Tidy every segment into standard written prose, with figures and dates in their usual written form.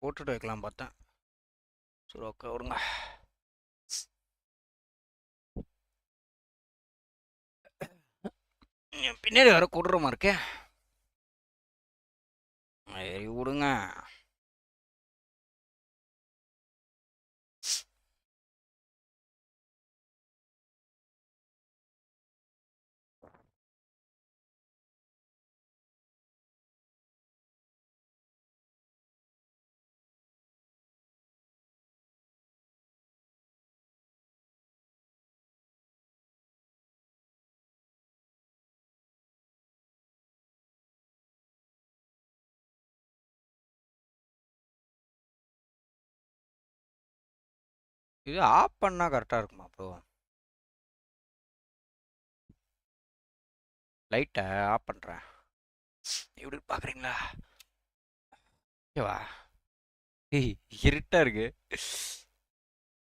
போட்டுட்டு வைக்கலாம் பார்த்தேன். சரி ஓகே விடுங்க. பின்னாடி வேற கொடூரமாக இருக்கே. சரி விடுங்க. இது ஆஃப் பண்ணால் கரெக்டாக இருக்குமா ப்ரோ? லைட்டை ஆஃப் பண்ணுறேன். எப்படி பார்க்குறீங்களா? ஓகேவா? ஏய் இருட்டாக இருக்கு.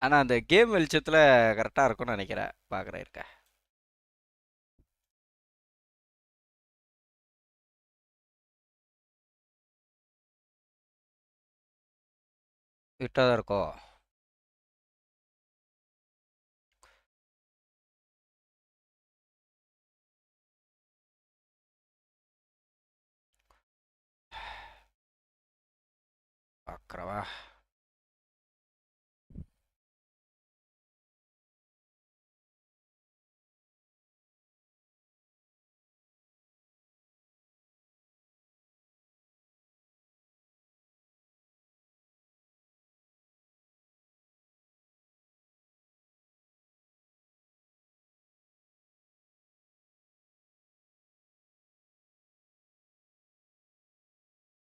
ஆனால் அந்த கேம் வெளிச்சத்தில் கரெக்டாக இருக்கும்னு நினைக்கிறேன். பார்க்குறேன் இருக்க. இருட்டாக தான் இருக்கோ? பார்க்குறவா?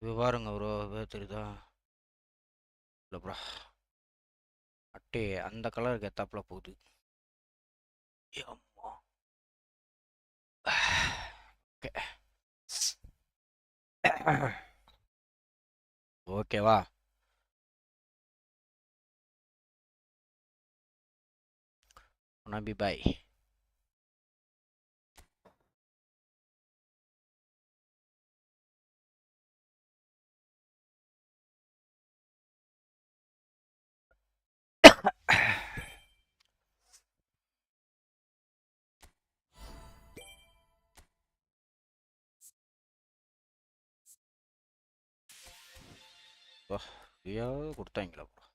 இது பாருங்க ப்ரோ, தெரியுதா? இல்லை ப்ரோ, அட்டே அந்த கலருக்கு எத்தாப்புல போகுது. அம்மா. ஓகே. ஓகேவா? நம்பி பாய். ஃப்ரீயாவது கொடுத்தாங்களா ப்ரோ?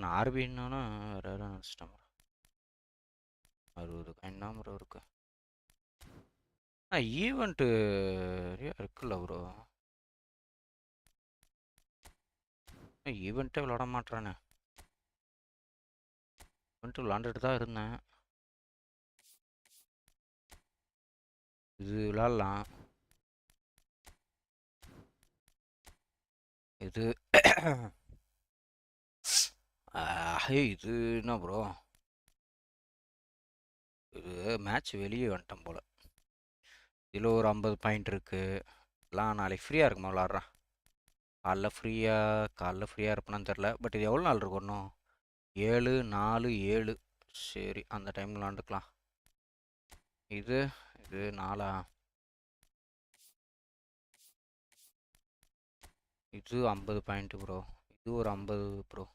நான் ஆர்பின்னா வேறு யாரும் நினச்சிட்டேன். 60 என்ன ப்ரோ இருக்கு? ஈவெண்ட்டு இருக்குல்ல ப்ரோ. ஈவெண்ட்டே விளாட மாட்டேறானே. ஈவெண்ட்டு விளாண்டுட்டு தான் இருந்தேன். இது விளாட்லாம். இது இது என்ன ப்ரோ? இது மேட்ச் வெளியே வந்துட்டேன் போல். இதில் ஒரு 50 பாயிண்ட் இருக்குது. எல்லாம் நாளைக்கு ஃப்ரீயாக இருக்குமா விளாட்றேன். காலைல ஃப்ரீயாக இருப்பேனான்னு தெரில. பட் இது எவ்வளோ நாள் இருக்கும் இன்னும்? 7 4 7. சரி அந்த டைம் விளாண்டுக்கலாம். இது இது 4. இது 50 பாயிண்ட் ப்ரோ. இது ஒரு 50 ப்ரோ.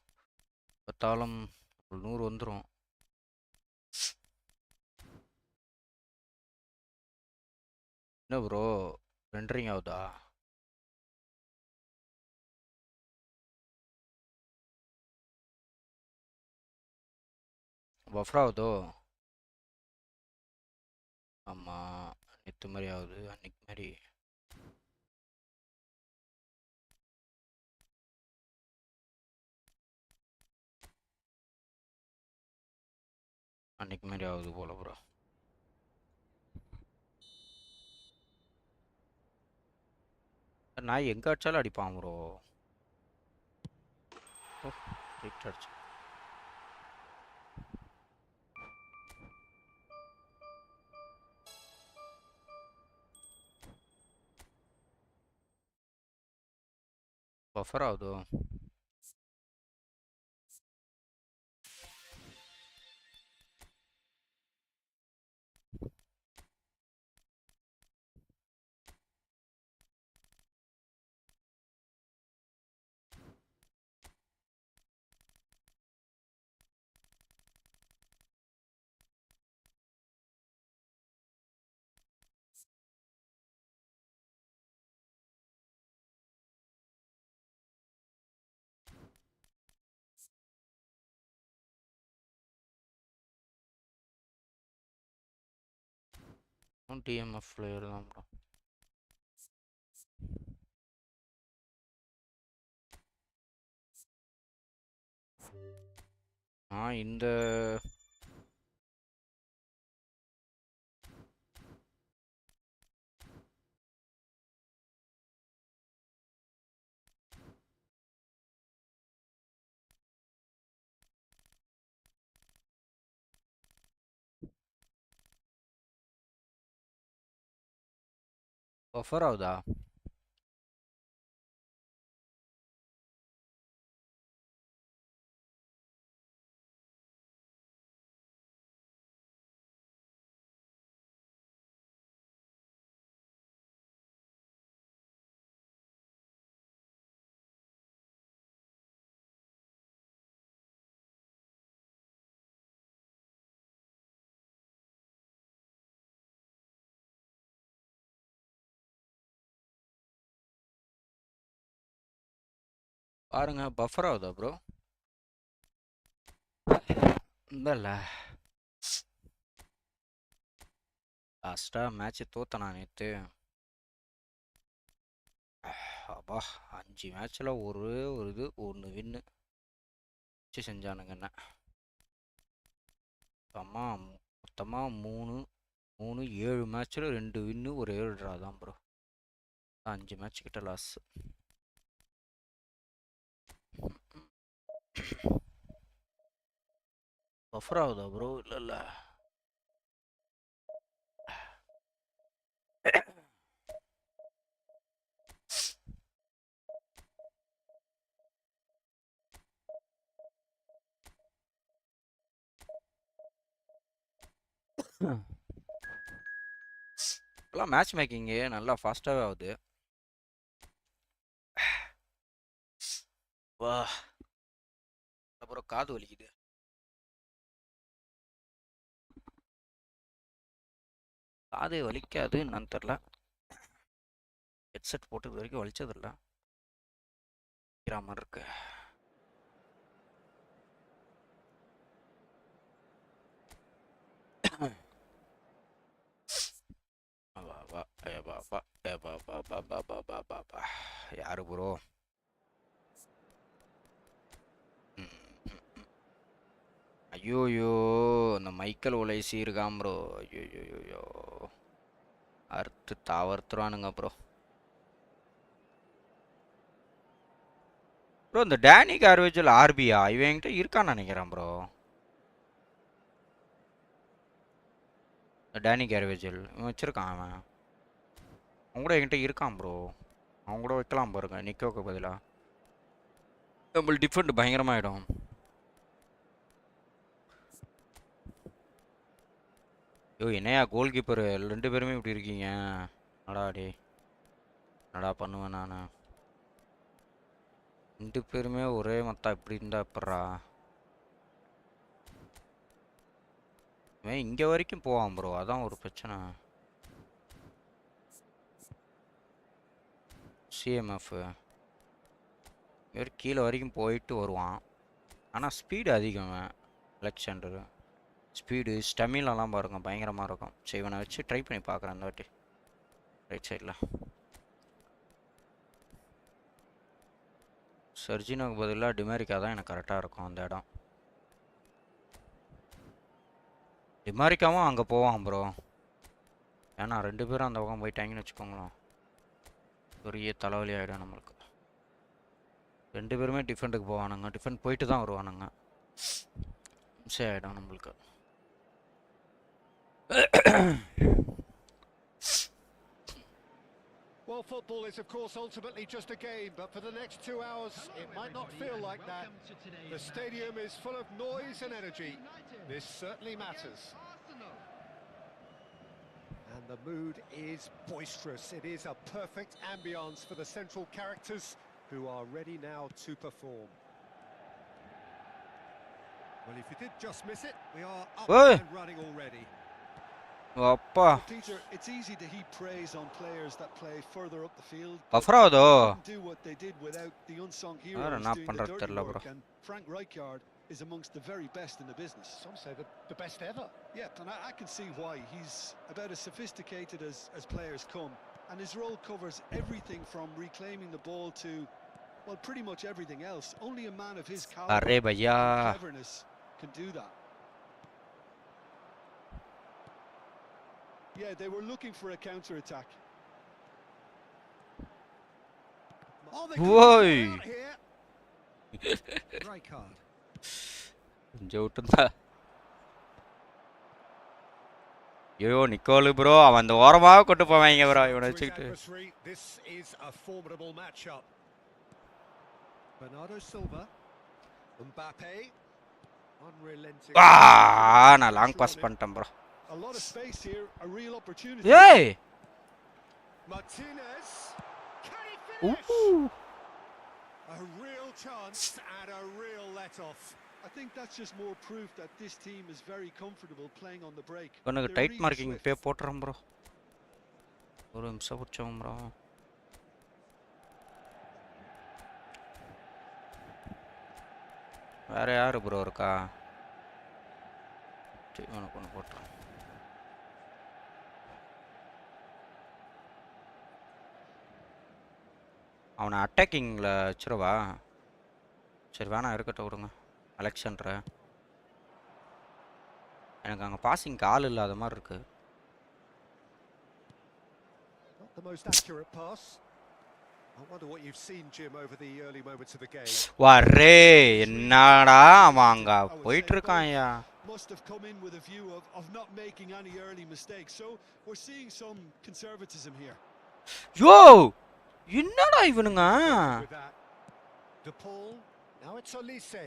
பார்த்தாலும் 100 வந்துடும். என்ன ப்ரோ ரெண்டரிங் ஆகுதா? பஃபர் ஆகுதோ? ஆமாம், நேற்று மாதிரி ஆகுது. அன்னைக்கு மாதிரி ஆகுது போல ப்ரோ. நான் எங்கே அடித்தாலும் அடிப்பான் ப்ரோ. அடிச்சு பஃபர் ஆகுதோ? டிஎம்எஃப்ல தான் ப்ரோ. இந்த பஃபர் ஆகுதா? பாருங்க பஃபர் ஆகுதா ப்ரோ? இல்ல லாஸ்டா மேட்ச் தோத்தனா நேத்து. அப்பா 5 மேட்ச்ல ஒரு இது 1 வின்னு வச்சு செஞ்சானுங்க என்ன. மொத்தமா 7 மேட்ச்ல 2 வின்னு ஒரு 7 ட்ரா தான் ப்ரோ. 5 மேட்ச் கிட்ட லாஸ். பஃபர் ஆகுதா ப்ரோ? இல்ல இப்போலாம் மேட்ச் மேக்கிங்கு நல்லா ஃபாஸ்ட்டாகவே ஆகுது. வா அப்புறம் காது வலிக்குது. காது வலிக்காது என்னன்னு தெரில. ஹெட்செட் போட்டு இது வரைக்கும் வலிச்சதில்ல. மாதிரி இருக்கு. யாரு ப்ரோ? ஐயோயோ இந்த மைக்கேல் ஒலைசி இருக்கான் ப்ரோ. ஐயோயோயோ அறுத்து தாவர்த்துறானுங்க ப்ரோ. ப்ரோ இந்த டேனி கார்வேஜில் ஆர்பியா இவன் என்கிட்ட இருக்கான்னு நினைக்கிறேன் ப்ரோ. இந்த டேனி கார்வேஜில் இவன் வச்சிருக்கான். அவன் கூட என்கிட்ட இருக்கான் ப்ரோ. அவன் கூட வைக்கலாம் பாருங்க நிக்கோக்கு பதிலா. நம்மளுக்கு டிஃபெண்ட் பயங்கரமாயிடும். ஐயோ என்னையா கோல் கீப்பர் 2 பேருமே இப்படி இருக்கீங்க. நடா டே நடா பண்ணுவேன் நான். 2 பேருமே ஒரே மத்தா இப்படி இருந்தா எப்பட்றா? இவன் இங்கே வரைக்கும் போவான் ப்ரோ, அதான் ஒரு பிரச்சனை. சிஎம்எஃப் இவர் கீழே வரைக்கும் போயிட்டு வருவான். ஆனால் ஸ்பீடு அதிகம் அலெக்சாண்டரு. ஸ்பீடு ஸ்டெமினாலாம் பாருங்கள் பயங்கரமாக இருக்கும். சரி இவனை வச்சு ட்ரை பண்ணி பார்க்குறேன் இந்த வாட்டி ரைட் சைடில். சர்ஜினோக்கு பதிலாக டிமாரிக்கா தான் எனக்கு கரெக்டாக இருக்கும் அந்த இடம். டிமாரிக்காவும் அங்கே போவான் ப்ரோ. ஏன்னா 2 பேரும் அந்த பக்கம் போயிட்டாங்கன்னு வச்சுக்கோங்களேன் பெரிய தலைவலி ஆகிடும் நம்மளுக்கு. 2 பேருமே டிஃபெண்டுக்கு போவானுங்க. டிஃபெண்ட் போயிட்டு தான் வருவானுங்க. சரி ஆகிடும் நம்மளுக்கு. Well, for Football is, of course, ultimately just a game, but for the next 2 hours, it might not feel like that. The stadium is full of noise and energy. This certainly matters. And the mood is boisterous. It is a perfect ambience for the central characters who are ready now to perform. Well, if you did just miss it, we are up and running already. Well, Peter, it's easy to heap praise on players that play further up the field. Do what they did without the unsung heroes doing the dirty work. And Frank Rijkaard is amongst the very best in the business. Some say the best ever. Yeah, and I can see why. He's about as sophisticated as players come, and his role covers everything from reclaiming the ball to, well, pretty much everything else. Only a man of his caliber and cleverness can do that. Yeah, they were looking for a counter-attack. Whoa! Rijkaard. Yo, Nicole, bro. I'm the warm-up. Go to Pamanga, bro. You want to check it? This is a formidable matchup. Bernardo Silva, Mbappe, unrelenting. Na long pass pantam, bro. A lot of space here, a real opportunity. Hey! Martinez, can he finish? Ooh. A real chance and a real let-off. I think that's just more proof that this team is very comfortable playing on the break. Gonna tight marking pay potram, bro. Or I'm so chum, bro. Where are you, bro? Ka. அவனை அட்டாக்கிங்கில் வச்சுருவா சரி வேணா இருக்கட்டும் விடுங்க அலெக்சாண்டரை எனக்கு அங்கே பாசிங்க்கு ஆள் இல்லாத மாதிரி இருக்கு வரே என்னடா அவன் அங்கே போயிட்டு இருக்கான் ஐயா Must have come in with a view of not making any early mistakes. So we're seeing some conservatism here. Yo! என்னடா இவனுங்க Now it's Olise.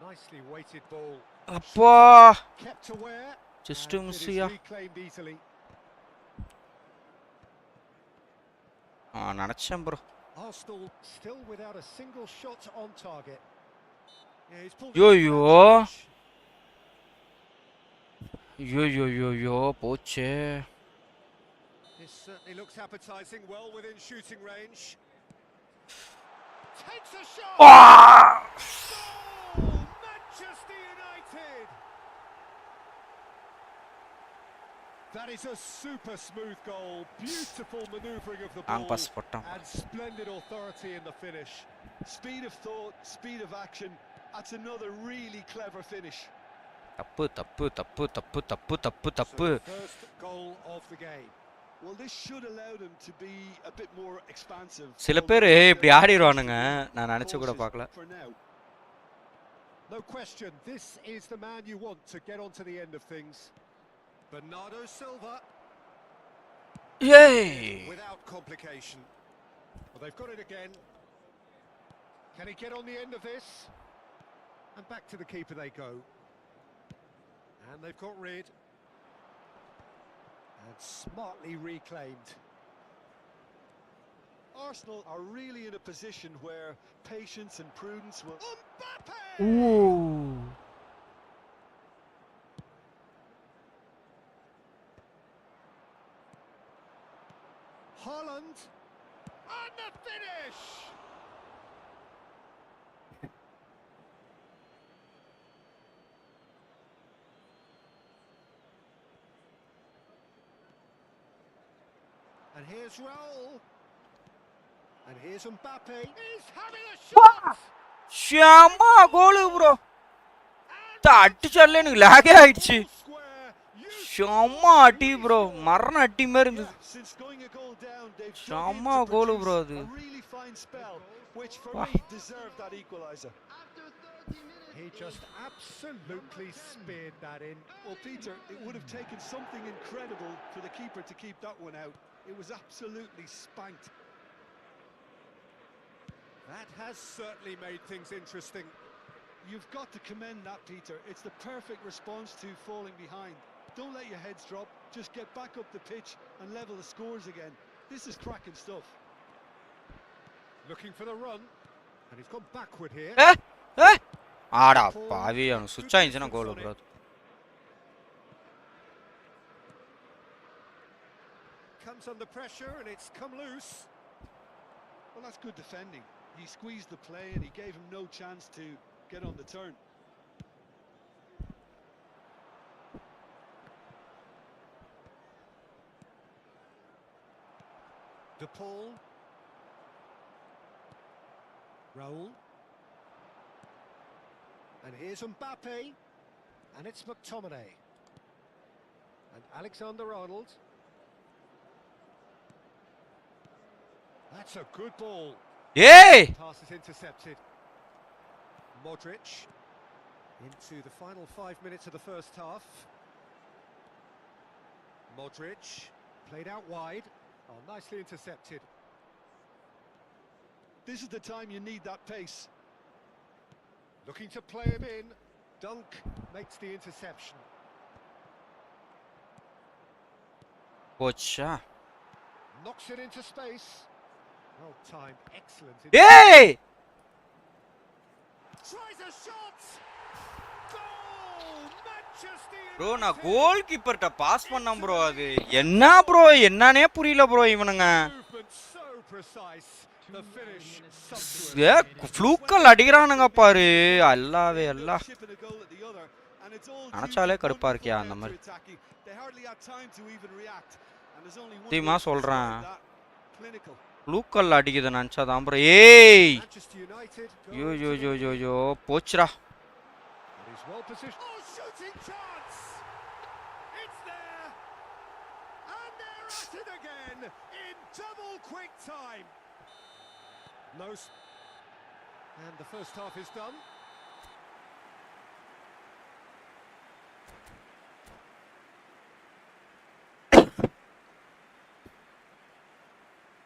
Nicely weighted ball. அப்பா Kept aware. Just to miss-யா நினைச்சேன் bro Arsenal still without a single shot on target. Yo போச்சே This certainly looks appetizing, well within shooting range. Takes a shot. Oh, Manchester United. That is a super smooth goal. Beautiful manoeuvring of the ball and splendid authority in the finish. Speed of thought, speed of action. That's another really clever finish. தப்பு. First goal of the game. Well, this should allow them to be a bit more expansive. சில பேர் இப்படி ஆடிடுவானுங்க நான் நினைச்சு கூட பார்க்கல. No question, this is the man you want to get on to the end of things. Bernardo Silva. Yay! Without complication. Well, they've got it again. Can he get on the end of this? And back to the keeper they go. And they've got rid. And smartly reclaimed. Arsenal are really in a position where patience and prudence will... Mbappe! Ooh! Haaland! And the finish! And here's Raul. And here's Mbappe. He's having a shot. Sharma goal bro. அடிச்சல்ல எனக்கு lock ஆயிடுச்சு. ஷாமா அடி bro. மரண அடி மாதிரி இருந்துது. ஷாமா கோல் bro அது. Which for me deserved that equalizer. He just absolutely speared that in. Well, Peter, it would have taken something incredible for the keeper to keep that one out. It was absolutely spanked. That has certainly made things interesting. You've got to commend that, Peter. It's the perfect response to falling behind. Don't let your heads drop. Just get back up the pitch and level the scores again. This is cracking stuff. Looking for the run, and he's gone backward here. ஆடா பாவி அவன் சுவிட்ச் ஆயிடுச்சுன்னா கோல் bro. Comes under pressure and it's come loose. Well, that's good defending. He squeezed the play and he gave him no chance to get on the turn. De Paul. Raul. And here's Mbappe. And it's McTominay. And Alexander-Arnold. That's a good ball. Hey! Pass is intercepted. Modric into the final 5 minutes of the first half. Modric played out wide. Oh, nicely intercepted. This is the time you need that pace. Looking to play him in. Dunk makes the interception. Pocha. Knocks it into space. Well timed, excellent. Hey! Tries a shot. Goal! Manchester United. Bro, நான் கோல் கீப்பர்ட்ட pass பண்ணேன் bro. அது என்ன bro? என்னன்னே புரியல bro இவனுங்க. Movement so precise. The finish sumptuous. ஃப்ளூக்கல் அடிக்குறானுங்க பாரு. அல்லாவே அல்லா. அனச்சாலே கடுப்பா இருக்கியா அந்த மாதிரி. சத்தியமா சொல்றேன். ஃப்ளூக்கல் அடிக்குது நினைச்சாதான் bro. ஏய்! யோ யோ யோ யோ யோ போச்சுடா. Well positioned. Oh, shooting chance! It's there! And they're at it again in double quick time. And the first half is done.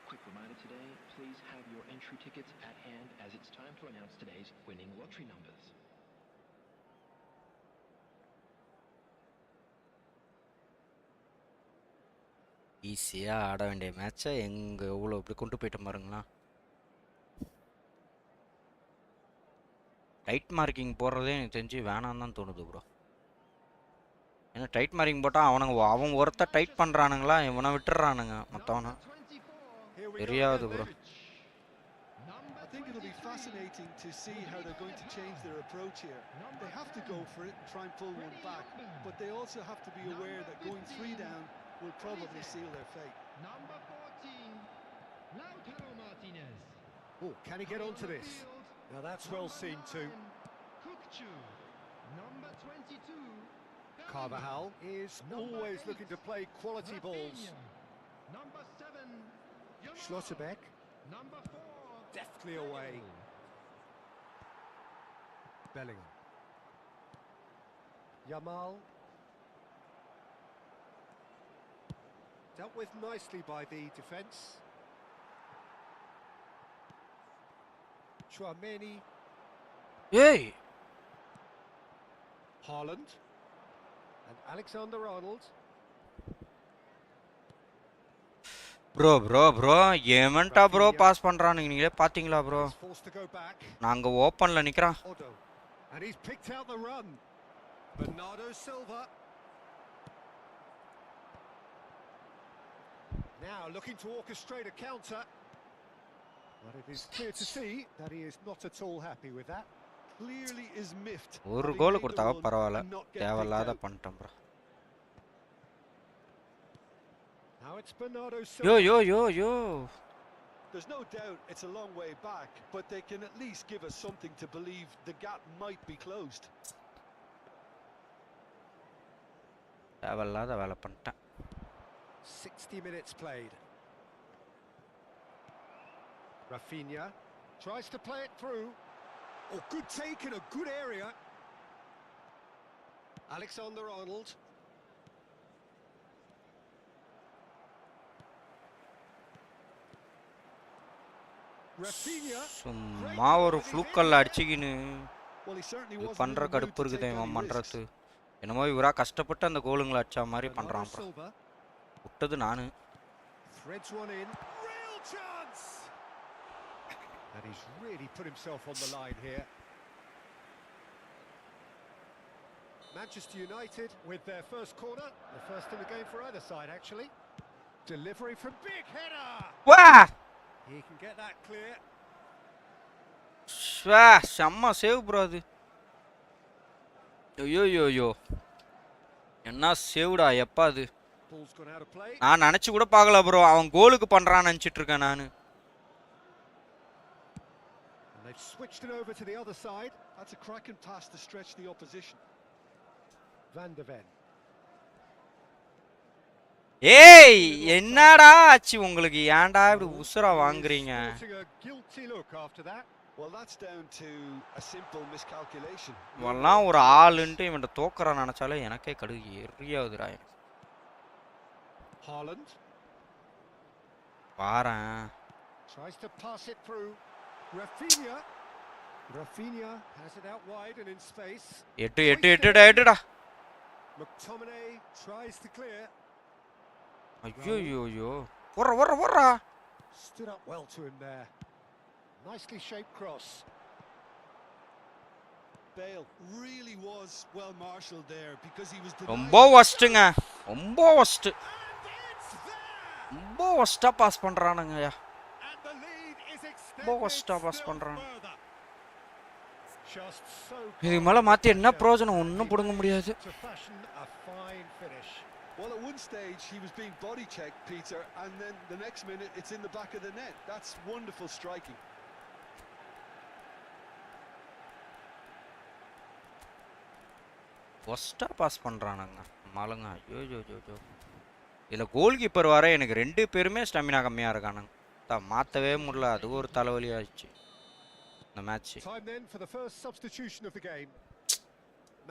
Quick reminder today, please have your entry tickets at hand as it's time to announce today's winning lottery numbers. ஈஸியா ஆட வேண்டிய மேட்சை எங்க எவ்வளோ இப்படி கொண்டு போயிட்டு பாருங்களா. டைட் மார்க்கிங் போடுறதே எனக்கு தெரிஞ்சு வேணான்னு தான் தோணுது ப்ரோ. ஏன்னா டைட் மார்க்கிங் போட்டால் அவன் ஒருத்த டைட் பண்ணுறானுங்களா, இவனை விட்டுறானுங்க மற்றவனை. தெரியாது bro. I think it'll be fascinating to see how they're going to change their approach here. They have to go for it and try and pull one back, but they also have to be aware that going 3 down will probably seal their fate. Number 14, Lautaro Martinez. Oh, can he get onto this? Now that's well seen too. Number 22, Carvajal is always looking to play quality balls. Number 7, Schlotterbeck Number 4, deftly away. Bellingham. Yamal. Dealt with nicely by the defence. Chouameni. Hey! Haaland. And Alexander-Arnold. Bro ஏமெண்டா bro pass பண்றானுங்க, நீங்களே பாத்தீங்களா bro? Forced to go back. நாங்க ஓபன்ல நிக்கறான். And he's picked out the run. Bernardo Silva. Now looking to orchestrate a counter. But it is clear to see that he is not at all happy with that. Clearly is miffed. ஒரு கோல் கொடுத்தா பரவாயில்லை, தேவையில்லாத பண்ணிட்டோம் bro. Now it's Bernardo Silva. Yo. There's no doubt it's a long way back, but they can at least give us something to believe the gap might be closed. தேவையில்லாத வேலை பண்ணிட்டேன். 60 minutes played. Rafinha tries to play it through. Oh, good take in a good area. Alexander-Arnold. Rafinha. சும்மா ஒரு ஃப்ளூக்கல்ல அடிச்சிக்கின்னு Well, he certainly இது wasn't in பண்ற the mood கடுப்பு to இருக்குது take இவன் any risks. பண்றது. என்னமோ இவரா கஷ்டப்பட்டு அந்த கோலுங்களை அடிச்ச மாதிரி Bernardo பண்றான் அப்புறம். Silva விட்டது நானு. threads one in. Real chance. And he's really put himself on the line here. Manchester United with their first corner, the first in the game for either side actually. Delivery from big header. வா He can get that clear. ஸ்வா செம்ம save bro அது. ஐயோ என்ன சேவ்டா எப்பா அது. Ball's gone out of play. நான் நினைச்சு கூட பார்க்கல ப்ரோ, அவன் கோலுக்கு பண்றான்னு நினைச்சிட்டு இருக்கேன் நானு. And they've switched it over to the other side. That's a cracking pass to stretch the opposition. Van de Ven. ஏய் என்னடா ஆச்சு உங்களுக்கு, ஏன்டா இப்படி உசுரா வாங்குறீங்க? Sporting a guilty look after that. Well, that's down to a simple miscalculation. இவன்லாம் ஒரு ஆளுன்ட்டு இவன் தோக்குறான் நினைச்சாலே எனக்கே கடுகு எரியாதுடா. Haaland வாரேன். tries to pass it through. Rafinha. Rafinha has it out wide and in space. எட்டுடா. McTominay tries to clear. ஐயோ வர்றா. Stood up well to him there. Nicely shaped cross. Bale really was well marshalled there because he was ரொம்ப வஸ்ட்டுங்க, ரொம்ப worst. ரொம்ப வஸ்டா pass பண்றானுங்க. And the lead is ரொம்ப வஸ்டா pass extended பண்றான். further. Just so இதுக்கு மேல மாத்தி என்ன பிரயோஜனம், ஒன்றும் பிடுங்க முடியாது. to fashion a fine finish. Well, at one stage he was being body checked, Peter, and then the next minute it's in the back of the net. That's wonderful striking. வஸ்டா pass பண்றானுங்க மாலுங்க. ஐயோ இதுல goal keeper வர எனக்கு 2 பேருமே stamina கம்மியா இருக்கானுங்க. மாத்தவே முடியல, அது ஒரு தலைவலி ஆயிடுச்சு இந்த match. Time then for the first substitution of the game.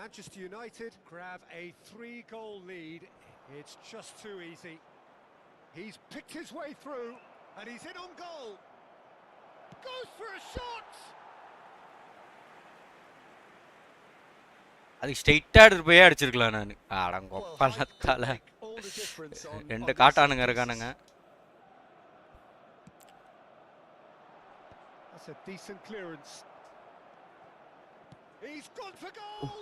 Manchester United grab a 3-goal lead. It's just too easy. He's picked his way through and he's in on goal. Goes for a shot. அது ஸ்ட்ரைட்டா எடுத்து போய் அடிச்சிருக்கலாம் நான். அடங்கொப்பலத்தால ரெண்டு காட்டானுங்க இருக்கானுங்க. That's a decent clearance. He's gone for goal.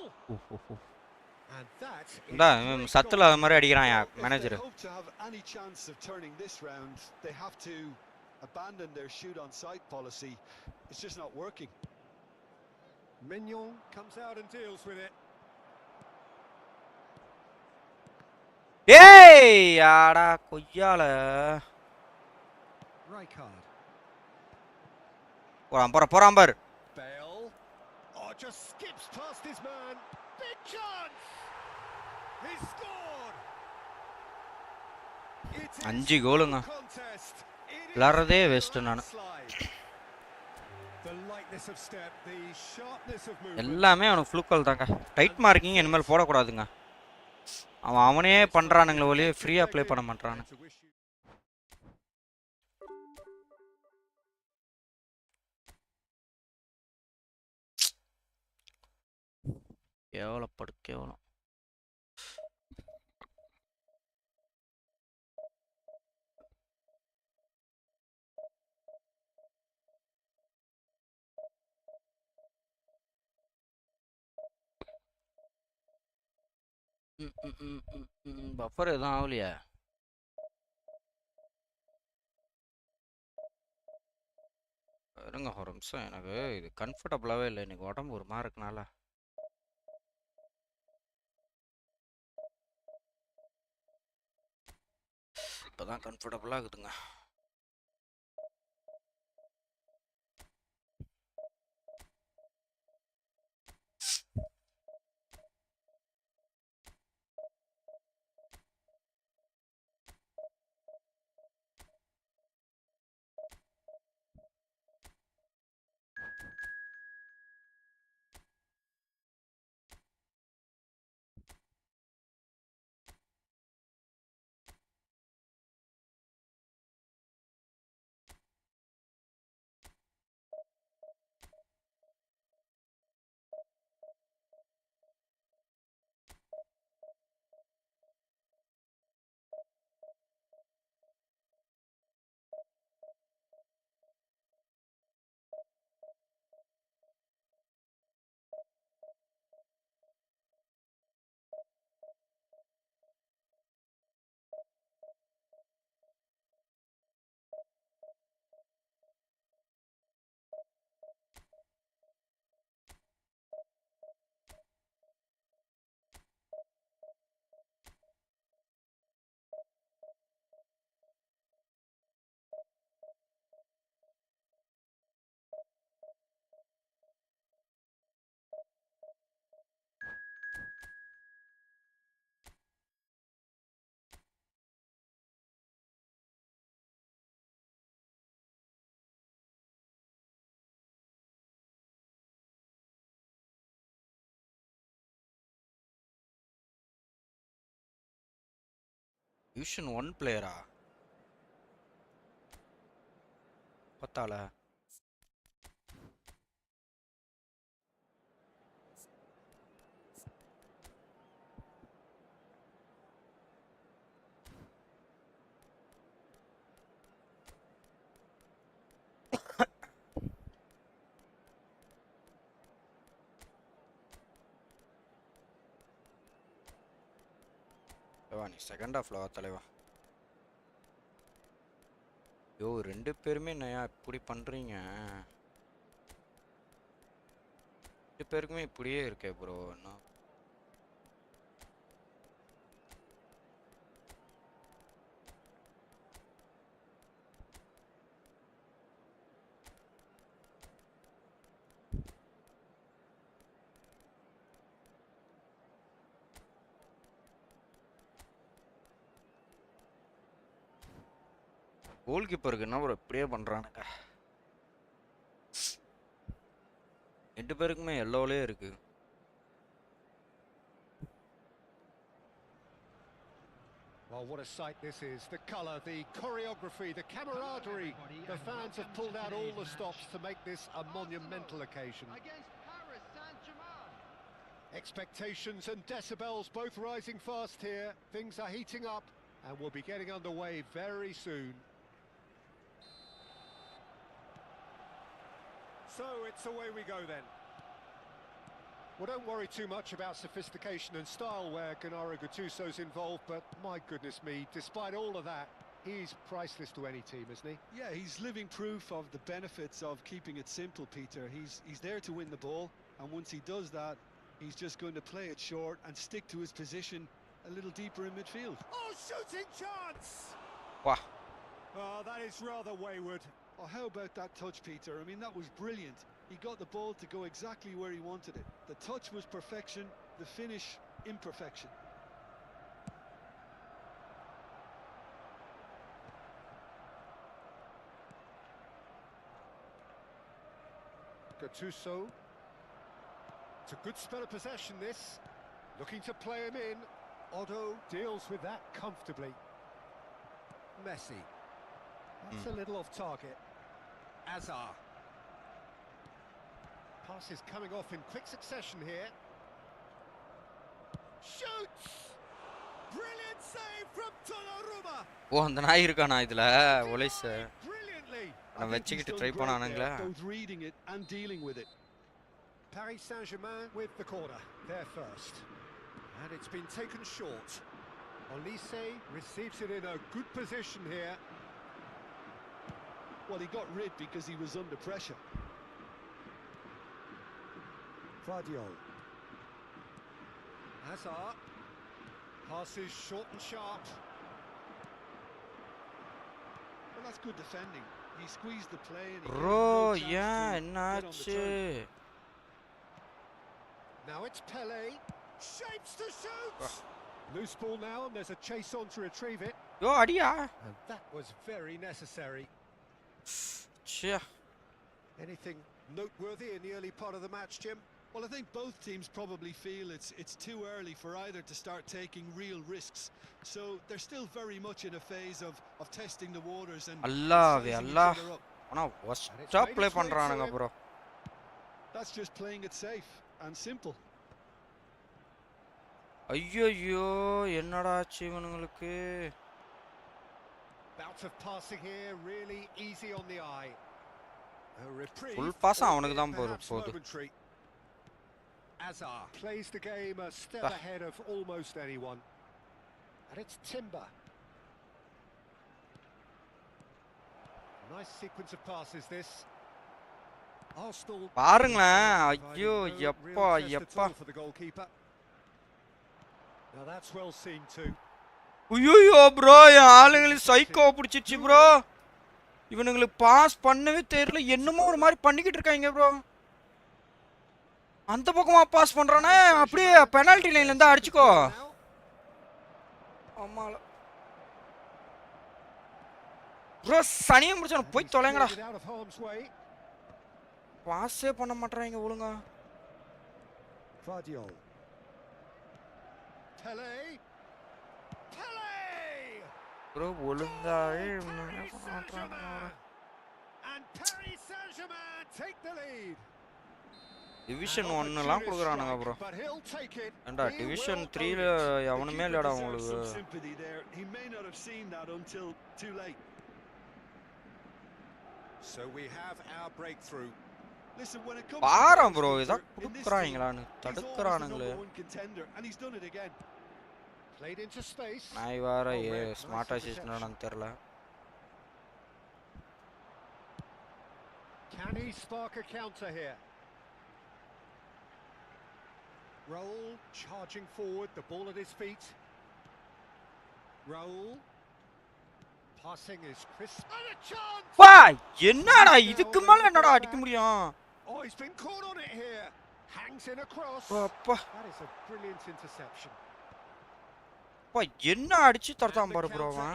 And that இந்தா சத்துல அது மாதிரி அடிக்கிறான் manager. If they hope to have any chance of turning this round, they have to abandon their shoot on sight policy. It's just not working. Mignon comes out and deals with it. ஏய் ஆடா கொய்யால. Rijkaard. போறான் பாரு. Bale. Oh, just skips past his man. Big chance. He scored. It is 5 கோலுங்க. contest. விளாடுறதே waste நான். The lightness of step, the sharpness of movement. எல்லாமே அவனுக்கு ஃப்ளூக்கல் தாங்க. டைட் மார்க்கிங் இனிமேல் போடக்கூடாதுங்க. அவனே பண்றானுங்களே ஒளியே ஃப்ரீயா ப்ளே பண்ண மாட்டான். கேவலம். பஃபர் எதுவும் ஆகலையா? இருங்க ஒரு நிமிஷம், எனக்கு இது கம்ஃபர்டபுளாகவே இல்லை. இன்னைக்கு உடம்பு ஒரு மாதிரி இருக்கனால. இப்போதான் கம்ஃபர்டபுளாக இருக்குதுங்க. Division 1 பிளேயரா பத்தால நீ செகண்ட் ஹாஃப்ல வா தலைவா. யோ ரெண்டு பேருமே நயா இப்படி பண்றீங்க. ரெண்டு பேருக்குமே இப்படியே இருக்கே ப்ரோ. என்ன கோல் கீப்பருக்கு என்ன ப்ரோ இப்படியே பண்றானுங்க. ரெண்டு பேருக்குமே எல்லோலே இருக்கு. Well, what a sight this is. The colour, the choreography, the camaraderie. The fans have pulled out all the stops to make this a monumental occasion. Against Paris Saint-Germain. Expectations and decibels both rising fast here. Things are heating up and we'll be getting underway very soon. So it's away we go then. Well, don't worry too much about sophistication and style where Gennaro Gattuso's involved, but my goodness me, despite all of that, he's priceless to any team, isn't he? Yeah, he's living proof of the benefits of keeping it simple, Peter. He's there to win the ball, and once he does that, he's just going to play it short and stick to his position a little deeper in midfield. Oh, shooting chance! Wow. Oh, that is rather wayward. Oh, how about that touch, Peter? I mean, that was brilliant. He got the ball to go exactly where he wanted it. The touch was perfection, the finish imperfection. Gattuso. It's a good spell of possession, this. Looking to play him in. Otto deals with that comfortably. Messi. That's a little off target. Azar. Pass is coming off in quick succession here. Shoots! Brilliant save from Koduramana. ஓ அந்த நாய் இருக்கானா இதுல ஒலைஸ் Brilliantly. நான் வெச்சிட்டு try பண்ணானுங்களா. Both reading it and dealing with it. Paris Saint-Germain with the corner, there first. And it's been taken short. Olise receives it in a good position here. Well, he got rid because he was under pressure. Guardiol. Hazard. Passes short and sharp. Well, that's good defending. He squeezed the play and he bro gave no ஏன் chance to get on the என்னாச்சு? turn. Now it's Pele. Shapes to shoot. Loose ball now and there's a chase on to retrieve it. யோ அடியா. And that was very necessary. ச்சே. Anything noteworthy in the early part of the match, Jim? Well, I think both teams probably feel it's too early for either to start taking real risks. So they're still very much in a phase of testing the waters and Allah sizing each Allah. other up. ஆனா ஒஸ்டா play பண்றானுங்க bro. That's just playing it safe and simple. ஐயோ என்னடா ஆச்சு இவனுங்களுக்கு? Bout of passing here, really easy on the eye. A reprieve. Full pass அவனுக்கு தான் போகுது. Azar plays the game a step ahead of almost anyone. And it's Timber. Nice sequence of passes this. Arsenal. பாருங்களேன். ஐயோ எப்பா எப்பா. For the goalkeeper. Now that's well seen too. ஐயோ bro என் ஆளுங்களுக்கு psycho பிடிச்சிச்சு ப்ரோ. இவனுங்களுக்கு பாஸ் பண்ணவே தெரியல. என்னமோ ஒரு மாதிரி பண்ணிக்கிட்டு இருக்காங்க ப்ரோ. அந்த பக்கமா பாஸ் பண்றானே. அப்படியே பெனால்டி லைன்ல இருந்தா அடிச்சுக்கோ. ஆமால ப்ரோ சனியம் முடிச்சன போய் தொலைங்கடா. பாஸே பண்ண மாட்டறாங்க ஒழுங்கா. Guardiol. Pele. Pele! Bro, ஒழுங்காவே And Paris Saint-Germain take the lead. Division 1 லாம் குடுக்குறானுங்க bro. ஏண்டா டிவிஷன் 3 ல எவனுமே இல்லடா உங்களுக்கு. So we have our breakthrough. Listen, when it comes para to bro, இத குடுக்குறாங்களான்னு தடுக்குறானுங்களே. and he's done it again. Played into space. நாய் வேற ஸ்மார்ட் அசிஸ்டன்ட் தெரியல. Can he spark a counter here? Raul charging forward, the ball at his feet. Raul passing is crisp and a chance. வா என்னடா இதுக்கு மேல என்னடா அடிக்க முடியும்? Oh, he's been caught on it here. Hangs in across. அப்பா That is a brilliant interception. பா என்ன அடிச்சு தரதான் பாரு bro அவன்.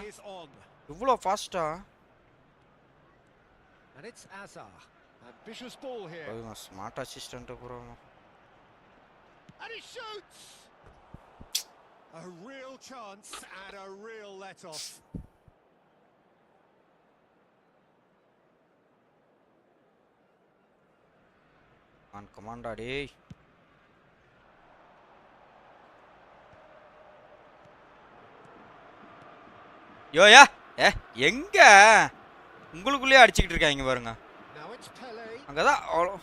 இவ்ளோ ஃபாஸ்டா? And it's Azar. Ambitious ball here. இவன் smart assistant bro. And he shoots. A real chance and a real let-off. Come on daddy. யோயா எங்க உங்களுக்குள்ளே அடிச்சிட்டு இருக்காங்க பாருங்க. அங்கதான் அவ்வளோ.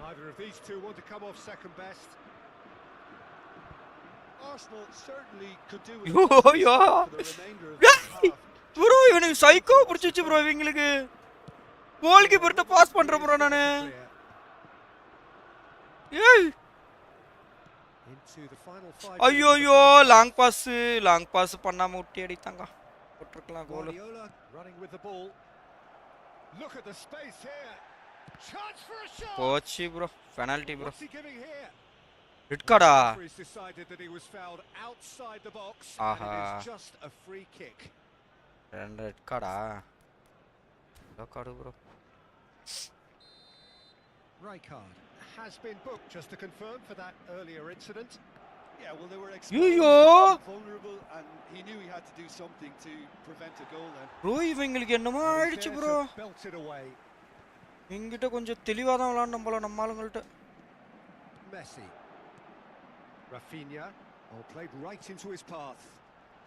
Neither of these two want to come off second best. Arsenal certainly could do with for the remainder of the half. bro இவனுக்கு psycho புடிச்சிச்சு bro இவங்களுக்கு. கோல் கீப்பர்ட்ட pass பண்ற bro நானு. ஏய் ஐயோ லாங் பாஸ் பண்ணாம விட்டு அடித்தாங்க. போட்டுறலாம் கோல். Running with the ball. Look at the space here. Chance for a shot. போச்சு bro, penalty bro. What's he giving here? Red card ah. He's decided that he was fouled outside the box. Aha. And it is just a free kick. Red card ah. Red card bro. Rijkaard has been booked, just to confirm, for that earlier incident. Yeah, well, they were exposed, vulnerable, and he knew he had to do something to prevent a goal then. Bro, இவங்களுக்கு என்னமா ஆயிடுச்சு bro. Belted away. இங்கிட்ட கொஞ்சம் தெளிவா தான் விளையாடணும் போல நம்ம ஆளுங்கள்ட்ட. Messi. Rafinha, all played right into his path.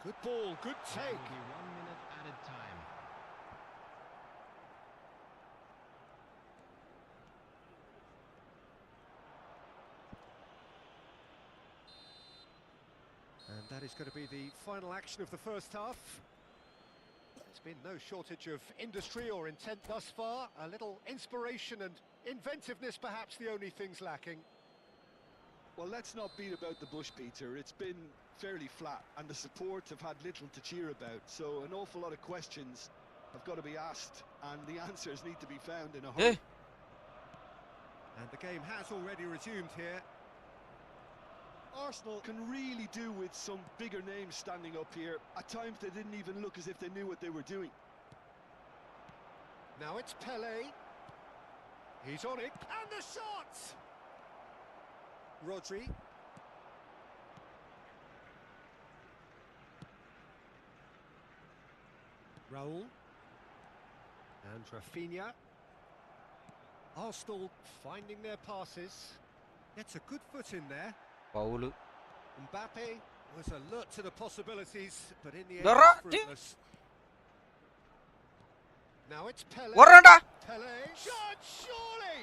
Good ball, good take. 1 minute added time. And that is going to be the final action of the first half. There's been no shortage of industry or intent thus far. A little inspiration and inventiveness, perhaps the only things lacking. Well, let's not beat about the bush, Peter. It's been fairly flat, and the support have had little to cheer about. So an awful lot of questions have got to be asked, and the answers need to be found in a hurry. And the game has already resumed here. Arsenal can really do with some bigger names standing up here. At times they didn't even look as if they knew what they were doing. Now it's Pelé. He's on it, and the shot! Rodri. Raul. And Rafinha. Arsenal finding their passes. Gets a good foot in there. Paulo. Mbappe was alert to the possibilities, but in the end it's fruitless. Now it's Pelé. Pelé. Shot, surely!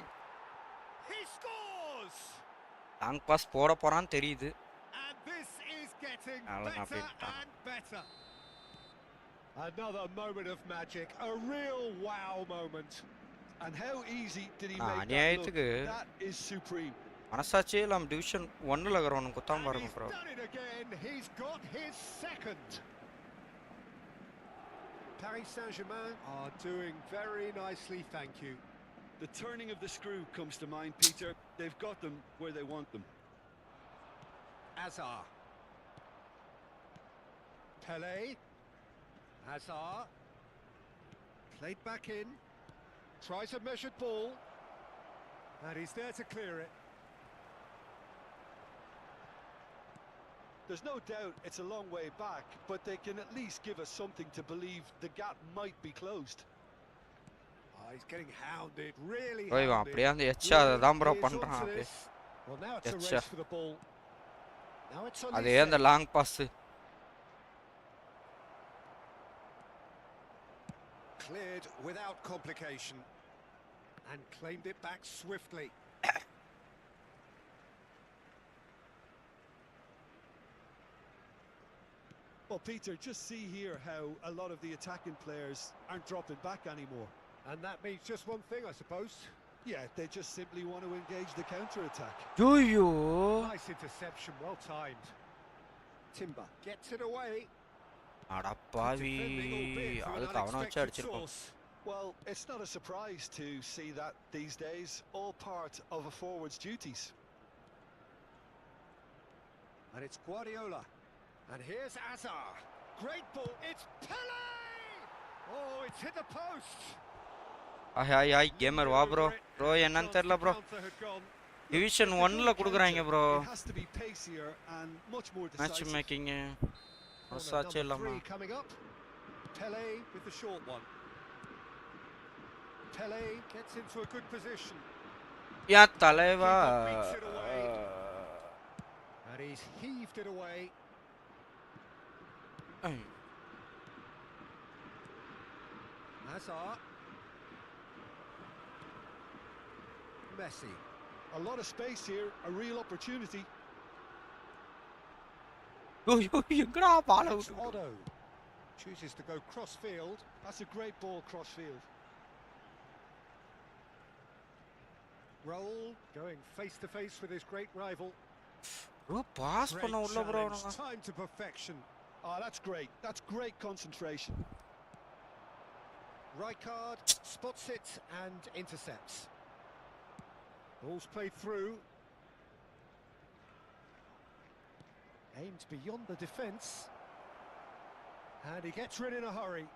He scores! Long pass போட போறான் தெரியுது. And this is getting better and better. Another moment of magic, a real wow moment. And how easy did he make that look? That is supreme. மனசாட்சியே இல்லாம division 1ல இருக்கறவனுக்கு குத்தாம பாருங்க bro. He's got his second. Paris Saint-Germain are doing very nicely, thank you. The turning of the screw comes to mind, Peter. They've got them where they want them. Azar. Pelé. Azar. Played back in. Tries a measured ball. And he's there to clear it. There's no doubt it's a long way back, but they can at least give us something to believe the gap might be closed. Oh, he's getting hounded, really ஓய் இவன் hounded. அப்படியே அந்த எச்சா தான் bro Here's பண்றான் onto அப்படியே this. Well, now it's a Etcha. race for the ball. Now it's அதே அந்த Olise. Long pass Cleared without complication and claimed it back swiftly. Well, Peter, just see here how a lot of the attacking players aren't dropping back anymore. And that means just one thing, I suppose. Yeah, they just simply want to engage the counter-attack. ஐயோ Nice interception, well timed. Timber gets it away. அடப்பாவி Defending, albeit from an அதுக்கு அவனை வச்சு unexpected அடிச்சிருக்கோம் source. Well, it's not a surprise to see that these days, all part of a forward's duties. And it's Guardiola. And here's Azar. Great ball. It's Pele! Oh, it's hit the post. ஐய் gamer வா bro bro என்னன்னு தெரியல bro division 1ல குடுக்குறாங்க bro It has to be pacier and much more match decisive. Making Corner ரசாச்சே number இல்லாம 3 coming up. Pele with the short one. Pele gets into a good position. யா தலைவா And he's heaved it away. Hazard. Messi. A lot of space here, a real opportunity. ஐயோ எங்கடா பால It's விட்டு Otto. Chooses to go cross field. That's a great ball cross field. Raul going face to face with his great rival. Bro pass Great பண்ண உள்ள bro challenge, time to perfection. Oh, that's great. That's great concentration. Rijkaard spots it and intercepts. Ball's played through. Aimed beyond the defence. And he gets rid in a hurry.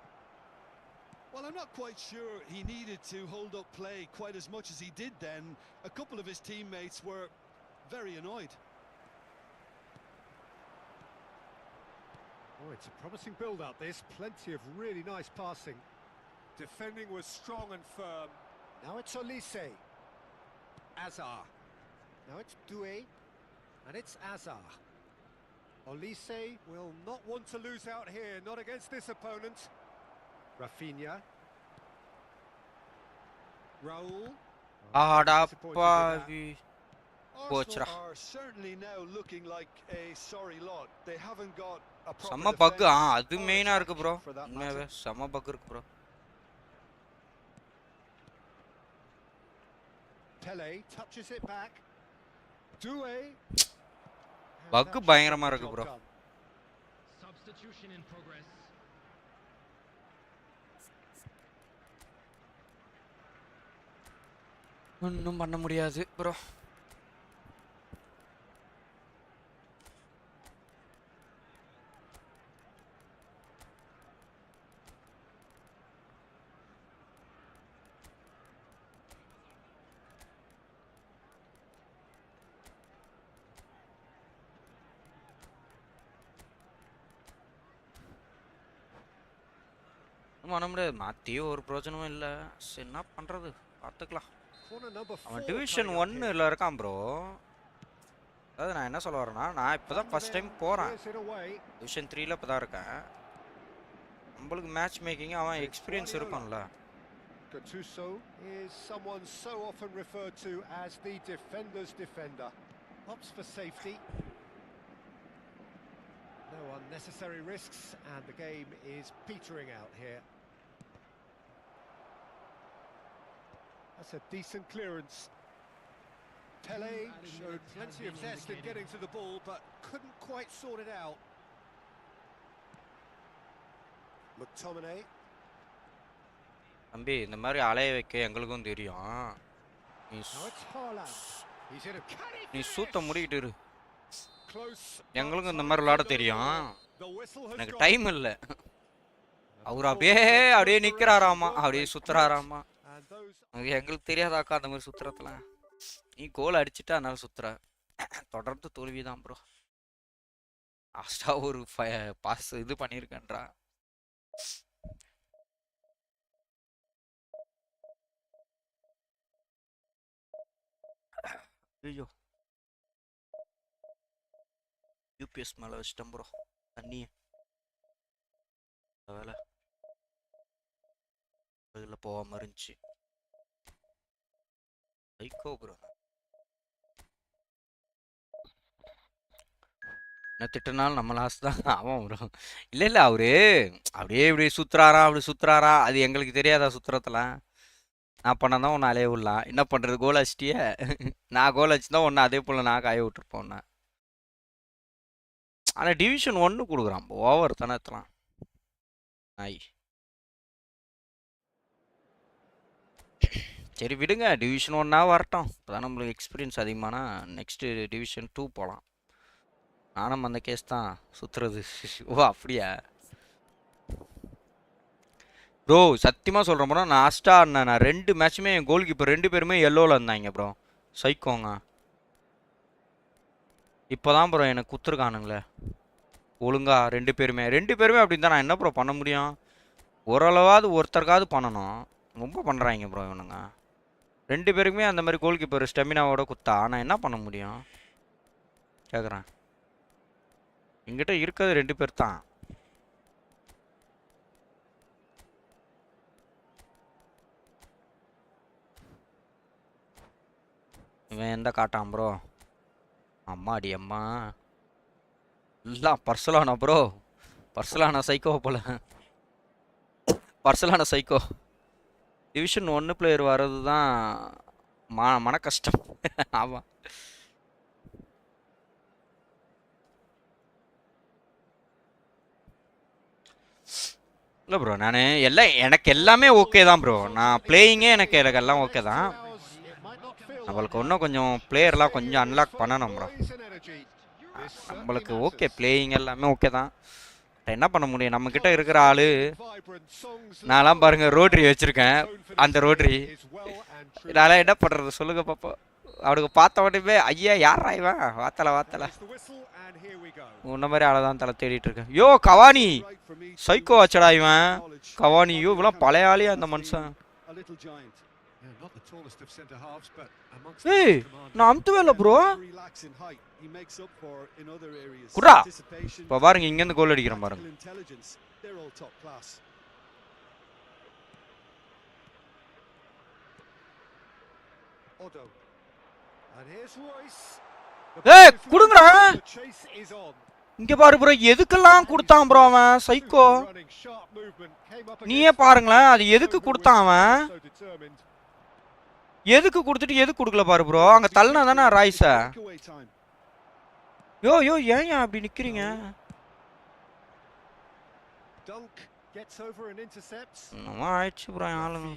Well, I'm not quite sure he needed to hold up play quite as much as he did then. A couple of his teammates were very annoyed. Oh, it's a promising build-up, this. Plenty of really nice passing. Defending was strong and firm. Now it's Olise. Azar. Now it's Doué. And it's Azar. Olise will not want to lose out here, not against this opponent. Rafinha. Raul. அடப்பாவி Arsenal are certainly now looking like a sorry lot. They haven't got a proper செம்ம buck defense அது or மெயினா இருக்கு attack bro for that உண்மையாவே matter. செம்ம buck இருக்கு bro Pele touches it back. Doué. Buck பயங்கரமா இருக்கு ப்ரோ Substitution in progress. ஒன்றும் பண்ண முடியாது ப்ரோ பண்ண முடியாது மாற்றியும் ஒரு பிரயோஜனமும் இல்லை சரி என்ன பண்ணுறது பார்த்துக்கலாம் Corner number 4 அவன் டிவிஷன் coming up here. 1ல இருக்கான் ப்ரோ அதாவது நான் என்ன சொல்ல வரேன்னா நான் இப்போ தான் ஃபஸ்ட் டைம் போகிறேன் Clears it away. டிவிஷன் 3ல இப்போ தான் இருக்கேன் நம்மளுக்கு மேட்ச் மேக்கிங் அவன் எக்ஸ்பீரியன்ஸ் இருக்கும்ல Gattuso is someone so often referred to as the defender's defender. Opts for safety. No unnecessary risks, and the game is petering out here. That's a decent clearance. Pele showed plenty of zest in getting to the ball, but couldn't quite sort it out. McTominay. தம்பி இந்த மாதிரி அலைய வைக்க எங்களுக்கும் தெரியும் நீ Now it's Haaland. He's in a canny நீ finish. சூத்த மூடிக்கிட்டு இரு Close. எங்களுக்கும் இந்த but மாதிரி விளையாட time to go தெரியும் forward. The whistle has எனக்கு gone. டைம் இல்லை அவர் அப்படியே நிற்கிறாராமா அப்படியே சுத்துறாராமா And those அது எங்களுக்கு தெரியாதாக்கா அந்த மாதிரி சுத்துறதுல நீ கோல் அடிச்சுட்டு அதனால சுத்துற தொடர்ந்து தோல்வி தான் ப்ரோ லாஸ்டா ஒரு பாஸ் இது பண்ணியிருக்கேன்றா. ஐயோ யூபிஎஸ் மேலே வச்சிட்டேன் ப்ரோ தண்ணி. வேலை இதில் போகாம இருந்துச்சு. Psycho bro. என்ன திட்டினாலும் நம்ம லாஸ்ட் தான் ஆமாம் ப்ரோ. இல்லை அவரு அப்படியே இப்படி சுற்றுறாரா அப்படி சுற்றுறாரா அது எங்களுக்கு தெரியாதா சுற்றுறதுலாம். நான் பண்ணதான் ஒன்று அலைய விடலாம். என்ன பண்ணுறது கோல் அடிச்சிட்டியே. நான் கோல் அடிச்சுதான் ஒன்று அதே போல் நான் காய விட்டுருப்போம். ஆனால் டிவிஷன் 1 கொடுக்குறான் ஓவர் தானே எத்தலாம். ஆய் சரி விடுங்க, டிவிஷன் 1 வரட்டும். இப்போதான் நம்மளுக்கு எக்ஸ்பீரியன்ஸ் அதிகமானா நெக்ஸ்ட்டு டிவிஷன் 2 போகலாம். நானும் அந்த கேஸ் தான் சுற்றுறது. ஓ அப்படியா ப்ரோ? சத்தியமாக சொல்கிறேன் ப்ரோ, நான் லாஸ்ட்டாக நான் 2 மேட்சுமே என் கோல் கீப்பர் 2 பேருமே எல்லோவில் இருந்தாங்க ப்ரோ. சைக்கோங்க. இப்போ தான் ப்ரோ எனக்கு குத்துருக்கானுங்களே ஒழுங்கா 2 பேருமே அப்படி தான். நான் என்ன ப்ரோ பண்ண முடியும்? ஓரளவாவது ஒருத்தருக்காவது பண்ணணும். ரொம்ப பண்ணுறாங்க ப்ரோ இவனுங்க. 2 பேருக்குமே அந்த மாதிரி கோல் கீப்பர் ஸ்டெமினாவோட குத்தா நான் என்ன பண்ண முடியும் கேட்குறேன். எங்கிட்ட இருக்கிறது 2 பேர் தான். இவன் எந்த காட்டான் ப்ரோ? அம்மாடி அம்மா இல்லை பர்சலானா ப்ரோ. பர்சலானா சைக்கோ போல. பர்சலான சைக்கோ. டிவிஷன் 1 பிளேயர் வர்றது தான் மன கஷ்டம். ஆமாம் இல்லை ப்ரோ, நான் எனக்கு எல்லாமே ஓகே தான் ப்ரோ. நான் பிளேயிங்கே எனக்கு எல்லாம் ஓகே தான். நம்மளுக்கு இன்னும் கொஞ்சம் பிளேயர்லாம் கொஞ்சம் அன்லாக் பண்ணணும் ப்ரோ. நம்மளுக்கு ஓகே பிளேயிங் எல்லாமே ஓகே தான். என்ன பண்ண முடியும் நம்மக்கிட்ட இருக்கிற ஆள். நான்லாம் பாருங்கள் ரோட்ரி வச்சுருக்கேன். அந்த ரோட்ரி நான் என்ன பண்ணுறது சொல்லுங்க பாப்பா. அவனுக்கு பார்த்த உடனே ஐயா யாரா இவன் வாத்தலை உன்ன மாதிரி ஆளை தான் தலை தேடிட்டு இருக்கேன். யோ கவானி சைக்கோ வச்சடா இவன். கவானி யோ இவெல்லாம் பழைய ஆளியா அந்த மனுஷன். ஏய் நான் அமுத்துவே இல்லை ப்ரோ. குடா இப்போ பாருங்க இங்கேருந்து கோல் அடிக்கிறேன் பாருங்க. ஏய் குடுங்கடா. இங்க பாரு ப்ரோ எதுக்கெல்லாம் கொடுத்தான் ப்ரோ அவன் சைக்கோ. நீயே பாருங்களேன் அது எதுக்கு கொடுத்தான் அவன். எதுக்கு கொடுத்துட்டு எதுக்கு கொடுக்கல பாரு ப்ரோ. அங்க தள்ளனா தானே ராய்ஸ. யோ ஏன் அப்படி நிக்கிறீங்க? ஆயிடுச்சு ப்ரோ ஆளுங்க.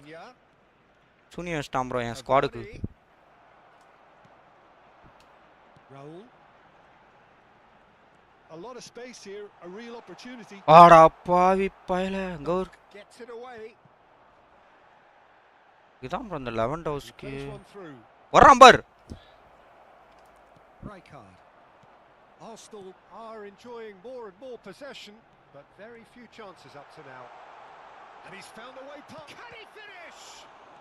சுனி வச்சிட்டான் ப்ரோ என் ஸ்குவாடுக்கு. ஆடா பாவி பயல கௌர். இதான் ப்ரோ இந்த 11 ஹவுஸ்க்கு வர்றான் பார். Arsenal are enjoying more and more possession, but very few chances up to now. And he's found a way past. Can he finish?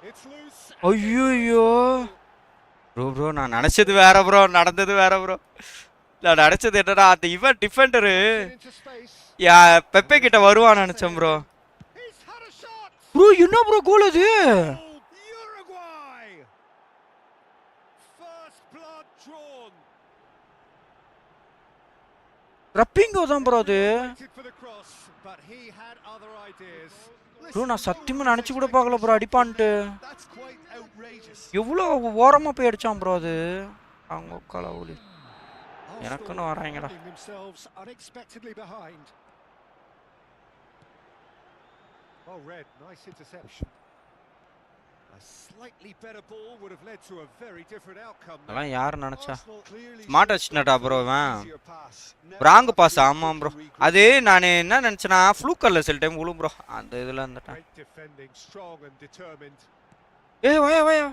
It's loose. ஐயோ ப்ரோ நான் நினைச்சது வேற ப்ரோ, நடந்தது வேற ப்ரோ. நான் நினைச்சது என்னடா அந்த இவன் டிஃபெண்டரு பெப்பே கிட்ட வருவான்னு நினைச்சேன் ப்ரோ. ப்ரோ என்ன ப்ரோ கோல் அது? ரப்பிங்கோ தான் ப்ரோ அது. ப்ரோ நான் சத்தியமா நினைச்சு கூட பார்க்கல ப்ரோ அடிப்பான்ட்டு. எவ்வளோ ஓரமா போய் அடிச்சான் ப்ரோ அது. அவங்க கலவுலி எனக்குன்னு வராங்கடா. அதெல்லாம் யார் நினைச்சா? ஸ்மார்ட் அடிச்சுட்டா ப்ரோ இவன். Wrong pass. ஆமாம் ப்ரோ அது நான் என்ன நினச்சேன்னா ஃப்ளூக்கரில் சில டைம் விழும் ப்ரோ அந்த இதில் இருந்துட்டேன். வயா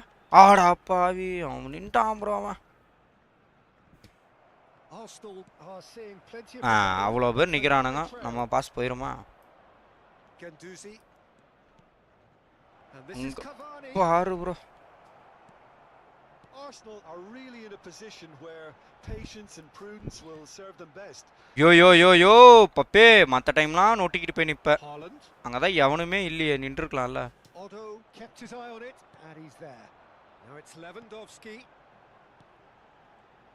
ஆடா பாவி அவன் நின்ட்டான் ப்ரோ. அவன் Arsenal are seeing plenty of அவ்வளோ பேர் நிக்கிறானுங்க நம்ம பாஸ் போயிருமா Gendouzi. And this is Cavani. பாரு bro Arsenal are really in a position where patience and prudence will serve them best. யோ பப்பே மத்த டைம்லாம் நோட்டிக்கிட்டு போய் நிப்ப Haaland. அங்கதான் எவனுமே இல்லையே நின்றுக்கலாம்ல Otto kept his eye on it and he's there. Now it's Lewandowski.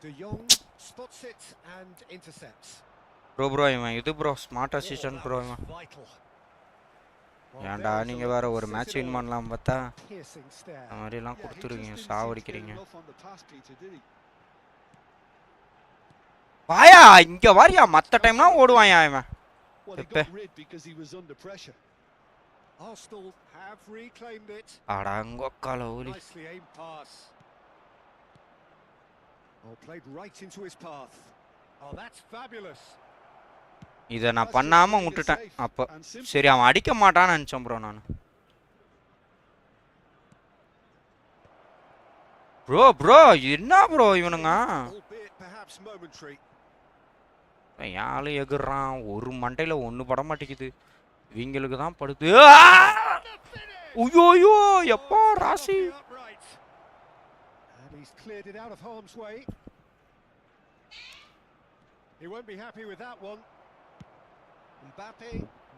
De Jong spots it and intercepts. Bro இவன் இது bro smart assistant bro இவன் Vital. ஏன்டா நீங்க வேற ஒரு மேட்ச் வின் பண்ணலாம் பார்த்தா அந்த மாதிரி எல்லாம் கொடுத்துருக்கீங்க சாவடிக்கிறீங்க வாயா இங்க வாரியா மத்த டைம்லாம் ஓடுவாயா இவன் Arsenal have reclaimed it. அடங்கொக்கால Oli Nicely aimed pass. Oh, played right into his path. Oh, that's fabulous. இத நான் பண்ணாம விட்டுட்டேன் அப்ப சரி அவன் அடிக்க மாட்டான்னு நினைச்சேன் ப்ரோ நான் ப்ரோ என்ன ப்ரோ இவனுங்க யாழ் எகுறான் ஒரு மண்டையில ஒண்ணு பட மாட்டேங்குது இவங்களுக்கு தான் படுது ஐயோ எப்பா ராசி He's cleared it out of harm's way. He won't be happy with that one. Mbappe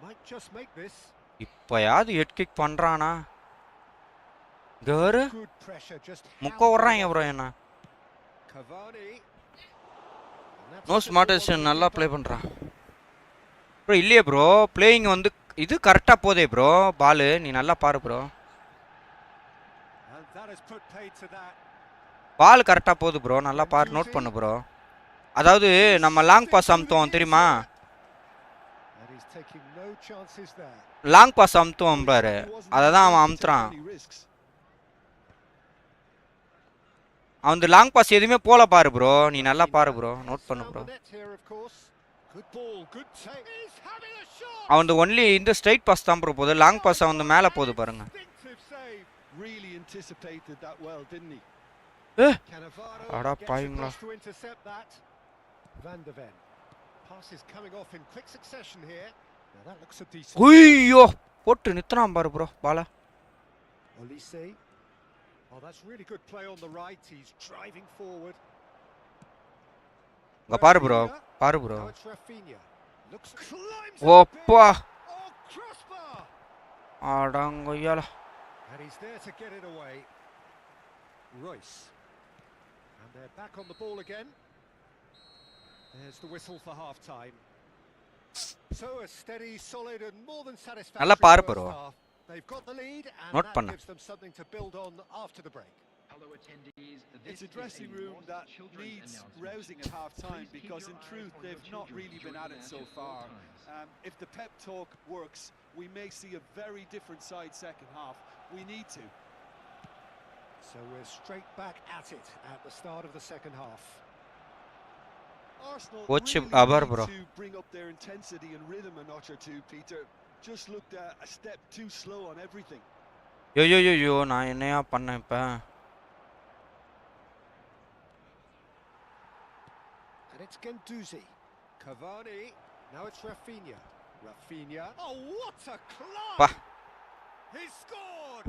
might just make this. இப்பயாவது ஹெட் கிக் பண்றானா கர் Good pressure just முக்க வர்றாங்க ப்ரோ என்ன Cavani. நோ ஸ்மார்ட் அசிஸ்டன்ட் நல்லா ப்ளே பண்றான் ப்ரோ இல்லையே bro playing வந்து இது கரெக்டா போதே ப்ரோ பால் நீ நல்லா பாரு bro And that has put paid to that. பால் கரெக்டா போகுது ப்ரோ நல்லா பாரு நோட் பண்ணு ப்ரோ அதாவது நம்ம லாங் பாஸ் அமுத்துவோம் தெரியுமா And he's taking no chances there. Long pass அமுத்துவோம் பாரு அததான் அவன் அமுத்துறான் அவன் லாங் பாஸ் எதுவுமே போல பாரு ப்ரோ நீ நல்லா பாரு ப்ரோ நோட் பண்ணு bro Good ball, good take. He's having a shot. அவன் ஒன்லி இந்த ஸ்ட்ரைட் பாஸ் தான் ப்ரோ போகுது லாங் பாஸ் அவன் மேல போகுது பாருங்க Instinctive save. Really anticipated that well, didn't he? Cannavaro அடா gets பாயுங்களா across to intercept that. Van de Ven. Pass is coming off in quick succession here. Now that looks a decent. ஐயோ போட்டு நித்துறான் பாரு bro பால Olise. Oh, that's really good play on the right. He's driving forward. இங்க பாரு bro பாரு bro Now it's Rafinha. Looks climbs. ஓப்பா Oh, crossbar. அடங்கொய்யால And he's there to get it away. Royce. And they're back on the ball again. There's the whistle for half time. So a steady, solid and more than satisfactory நல்லா பாரு first bro half. They've got the lead and Note that பண்ணு gives them something to build on after the break. Hello attendees, It's a dressing room that needs rousing at half-time because in truth they've not really been at it so far. If the pep talk works, we may see a very different side second half. We need to. So we're straight back at it at the start of the second half. Arsenal Watch him, really Abar, need bro. to bring up their intensity and rhythm a notch or two, Peter. Just looked a step too slow on everything. யோ நான் என்னையா பண்ணேன் இப்ப And it's Gendouzi. Cavani. Now it's Rafinha. Rafinha. Oh, what a climb! Bah. He scored!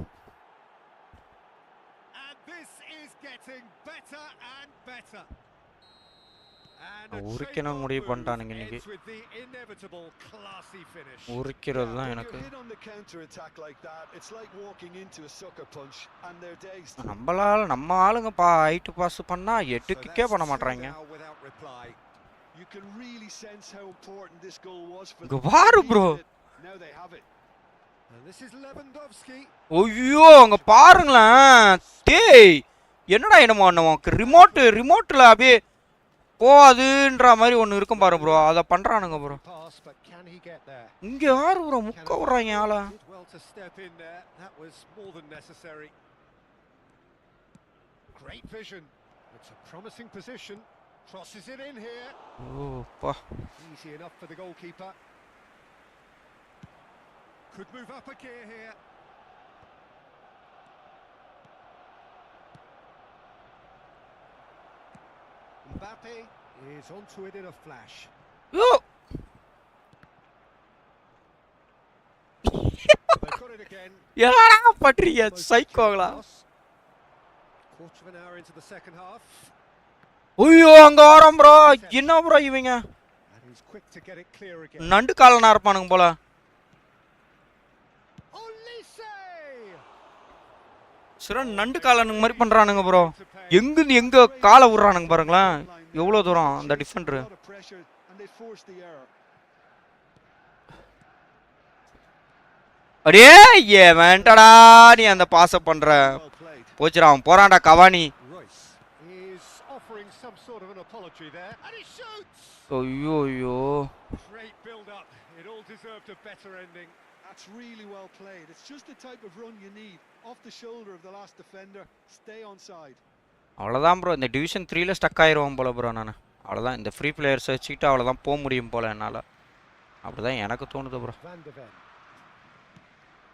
And this is getting better and better. And a உரிக்கணும் முடிவு பண்ணிட்டானுங்க இன்னைக்கு ends with the inevitable classy finish. உரிக்கிறது தான் When எனக்கு you're hit on the counter attack like that, it's like walking into a sucker punch and they're dazed. நம்ம ஆளுங்க height pass பண்ணா So எட்டுக்கே that's பண்ண two மாட்டாங்க now without reply. You can really sense how important this goal was for இங்க them. பாரு They bro. needed it. Now they have it. And this is Lewandowski. ஐயோ அங்க பாருங்களேன் டேய் என்னடா என்னமோ நமக்கு ரிமோட்ல அப்படியே போகாதுன்ற மாதிரி ஒன்னு இருக்கும் பாரு ப்ரோ அத பண்றானுங்க bro Pass, but can he get there? இங்க யாரு ப்ரோ முக்க விடுறாங்க ஆளா Did well to step in there. That was more than necessary. Great vision. It's a promising position. Crosses it in here. ஓப்பா Easy enough for the goalkeeper. Could move up a gear here. Mbappe. is onto it in a flash. Yo They've got it again. என்னடா பண்றீங்க Most சைக்கோங்களா? pass. Quarter of an hour into the second half. ஐயோ அங்க வரோம் bro. என்ன bro இவங்க? And he's quick to get it clear again. நண்டு காலனா இருப்பானுங்க போல. சரி நண்டு காலனுங்க மாதிரி பண்றானுங்க ப்ரோ. எங்கிருந்து எங்க காலை விடுறானுங்க பாருங்களேன். எவ்வளவு தூரம் அந்த டிஃபெண்டர். அடே ஏவன்டடா நீ அந்த பாஸ் பண்ற. போச்சுடா அவன் போறான்டா Cavani. Is offering some sort of an apology there, and he shoots. ஐயோ ஐயோ. Great build up. It all deserved a better ending. That's really well played. It's just the type of run you need. Off the shoulder of the last defender. Stay on side. அவ்வளோதான் bro இந்த division 3ல stuck ஆயிடுவோம் போல bro நான். அவ்வளோதான் இந்த free players வச்சுக்கிட்டு அவ்வளோதான் போக முடியும் போல என்னால். அப்படிதான் எனக்கு தோணுது bro.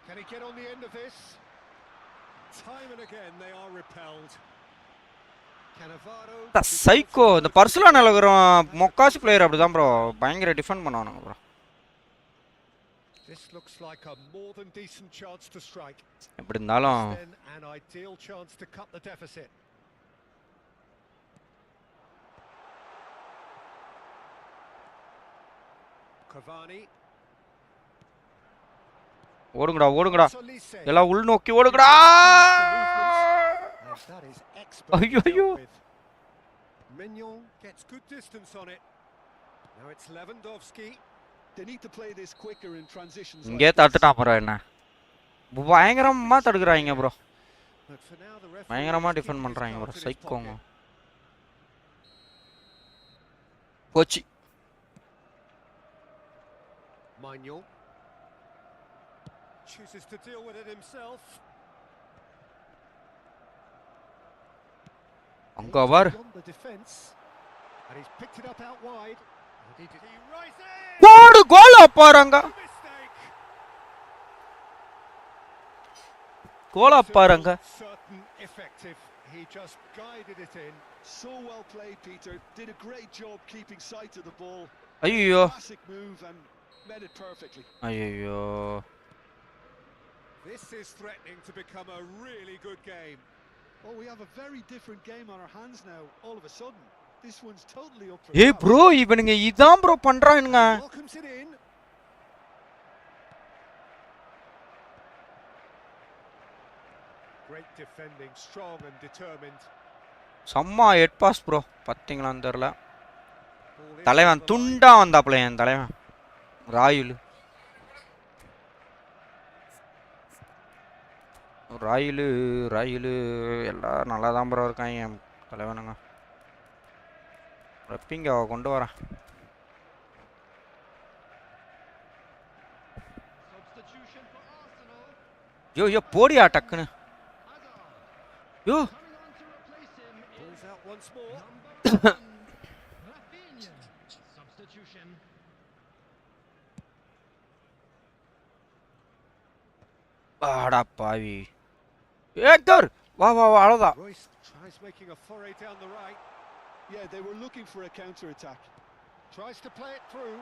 Can he get on the end of this? Time and again they are repelled. Psycho இந்த பர்சுலா நிலவரம் மொக்காசி பிளேயர் அப்படிதான் ப்ரோ பயங்கர டிஃபெண்ட் பண்ணுவானுங்க bro. This looks like a more than decent chance to strike. எப்படி இருந்தாலும் an ideal chance to cut the deficit. Cavani. ஓடுங்கடா ஓடுங்கடா எல்லாம் உள் நோக்கி ஓடுங்கடா. ஐயோ ஐயோ. Mignon gets good distance on it. Now it's Lewandowski. They need to play this quicker in transitions. இங்கே தட்டுட்டான் bro என்ன. பயங்கரமா தடுக்குறாங்க ப்ரோ. பயங்கரமா டிஃபெண்ட் பண்றாங்க ப்ரோ சைக்கோங்க. போச்சு. Mignon chooses to deal with it himself. அங்க வர The defense and he's picked it up out wide. He rises. போடு கோல் பாருங்க. கோல் பாருங்க. Certain effective. He just guided it in. So well played Peter. Did a great job keeping sight of the ball. ஐயோ. Classic move and made it perfectly. ஐயோ. This is threatening to become a really good game. Oh, we have a very different game on our hands now all of a sudden. This one's totally up for ஏய் bro இவனுங்க இதான் bro பண்றானுங்க. Welcomes it in. Great defending, strong and determined. சம்மா head pass bro பாத்தீங்களான்னு தெரியல. தலைவன் துண்டா வந்தாப்ல என் தலைவன் ராயுல். ராயுலு ராயுலு எல்லாம் நல்லா தான் ப்ரோ இருக்காங்க என் தலைவனுங்க. ரெப்பிங்க கொண்டு வரேன். யோ யோ போடியா டக்குன்னு. யோ Pulls out once more. Substitution. வாடா பாவி. ஏக்டர் வா வா வா அவ்வளோதான். Royce tries making a foray down the right. Yeah, they were looking for a counter attack. Tries to play it through.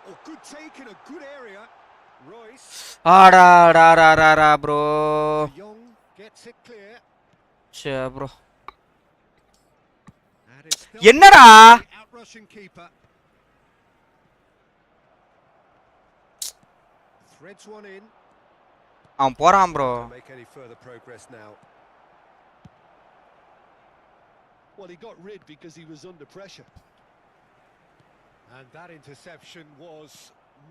Oh, good take in a good area. Royce. ஆடா டா டா டா டா bro. Young gets it clear. Say bro. And it's still என்னடா? the outrushing keeper. Threads one in. அவன் போறான் bro. Don't make any further progress now. Well, he got rid because he was under pressure. And that interception was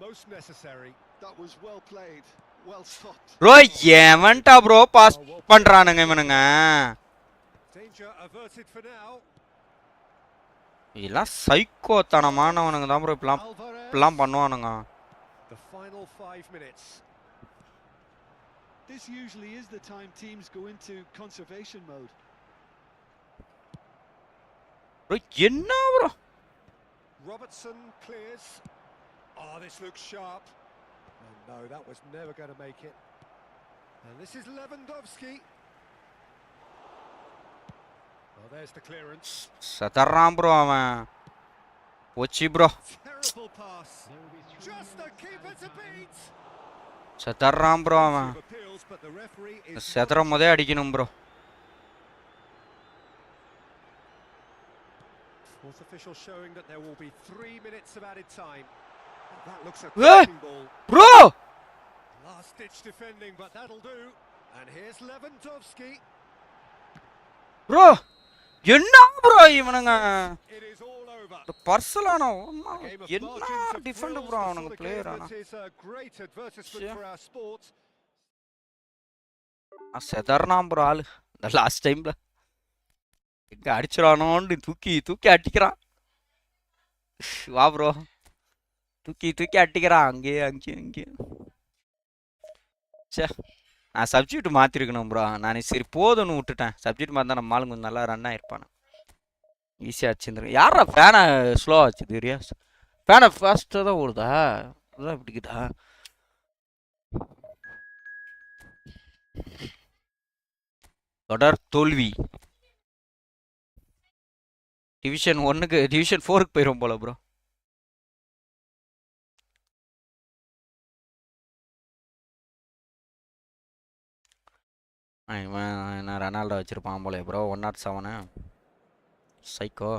most necessary. That was well played, well stopped. Bro ஏவன்டா bro pass பண்றானுங்க இவனுங்க. Danger averted for now. இதெல்லாம் psycho தனமானவனுங்க தான் bro இப்பெல்லாம் பண்ணுவானுங்க. The final 5 minutes. This usually is the time teams go into conservation mode. Bro என்ன bro? Robertson clears. Oh, this looks sharp. Oh, no, that was never going to make it. And this is Lewandowski. Oh, there's the clearance. சதறான் bro அவன். போச்சு bro. Terrible pass. Just the keeper to beat. செதறான் bro அவன். Appeals, but the referee is செதறும் போதே அடிக்கணும் bro. Fourth official showing that there will be 3 minutes of added time. That looks a Hey! cracking ball. Bro Last ditch defending, but that'll do. And here's Lewandowski. Bro என்ன bro இவனுங்க It is all over. பர்சலான A game of என்ன margins of defend thrills, bro the அவனுங்க sort of player game ஆனா. that is a great advertisement Yeah. for our sports. செதறான் bro ஆளு. இந்த last டைம்ல எங்க அடிச்சிடானோன்னு தூக்கி தூக்கி அடிக்கிறான். வா ப்ரோ தூக்கி தூக்கி அடிக்கிறான் அங்கேயே அங்கேயே. சே நான் சப்ஜெக்ட் மாற்றிருக்கணும் ப்ரோ. நான் சரி போதும்னு விட்டுட்டேன். சப்ஜெக்ட் மாற்றினா நம்ம ஆளுங்க கொஞ்சம் நல்லா ரன் ஆகிருப்பானு. ஈஸியாக அடிச்சுருந்துருக்கு. யாரா ஃபேனை ஸ்லோவாக வச்சுது ரியாஸ்? ஃபேனை ஃபாஸ்ட்டாக தான் ஓடுதா? அதுதான் இப்படிக்குதா? தொடர் தோல்வி. டிவிஷன் 1க்கு டிவிஷன் 4க்கு போயிடும் போல ப்ரோ. இவன் என்ன ரெனால்டோ வச்சுருப்பான் போல ப்ரோ. 107 சைக்கோ.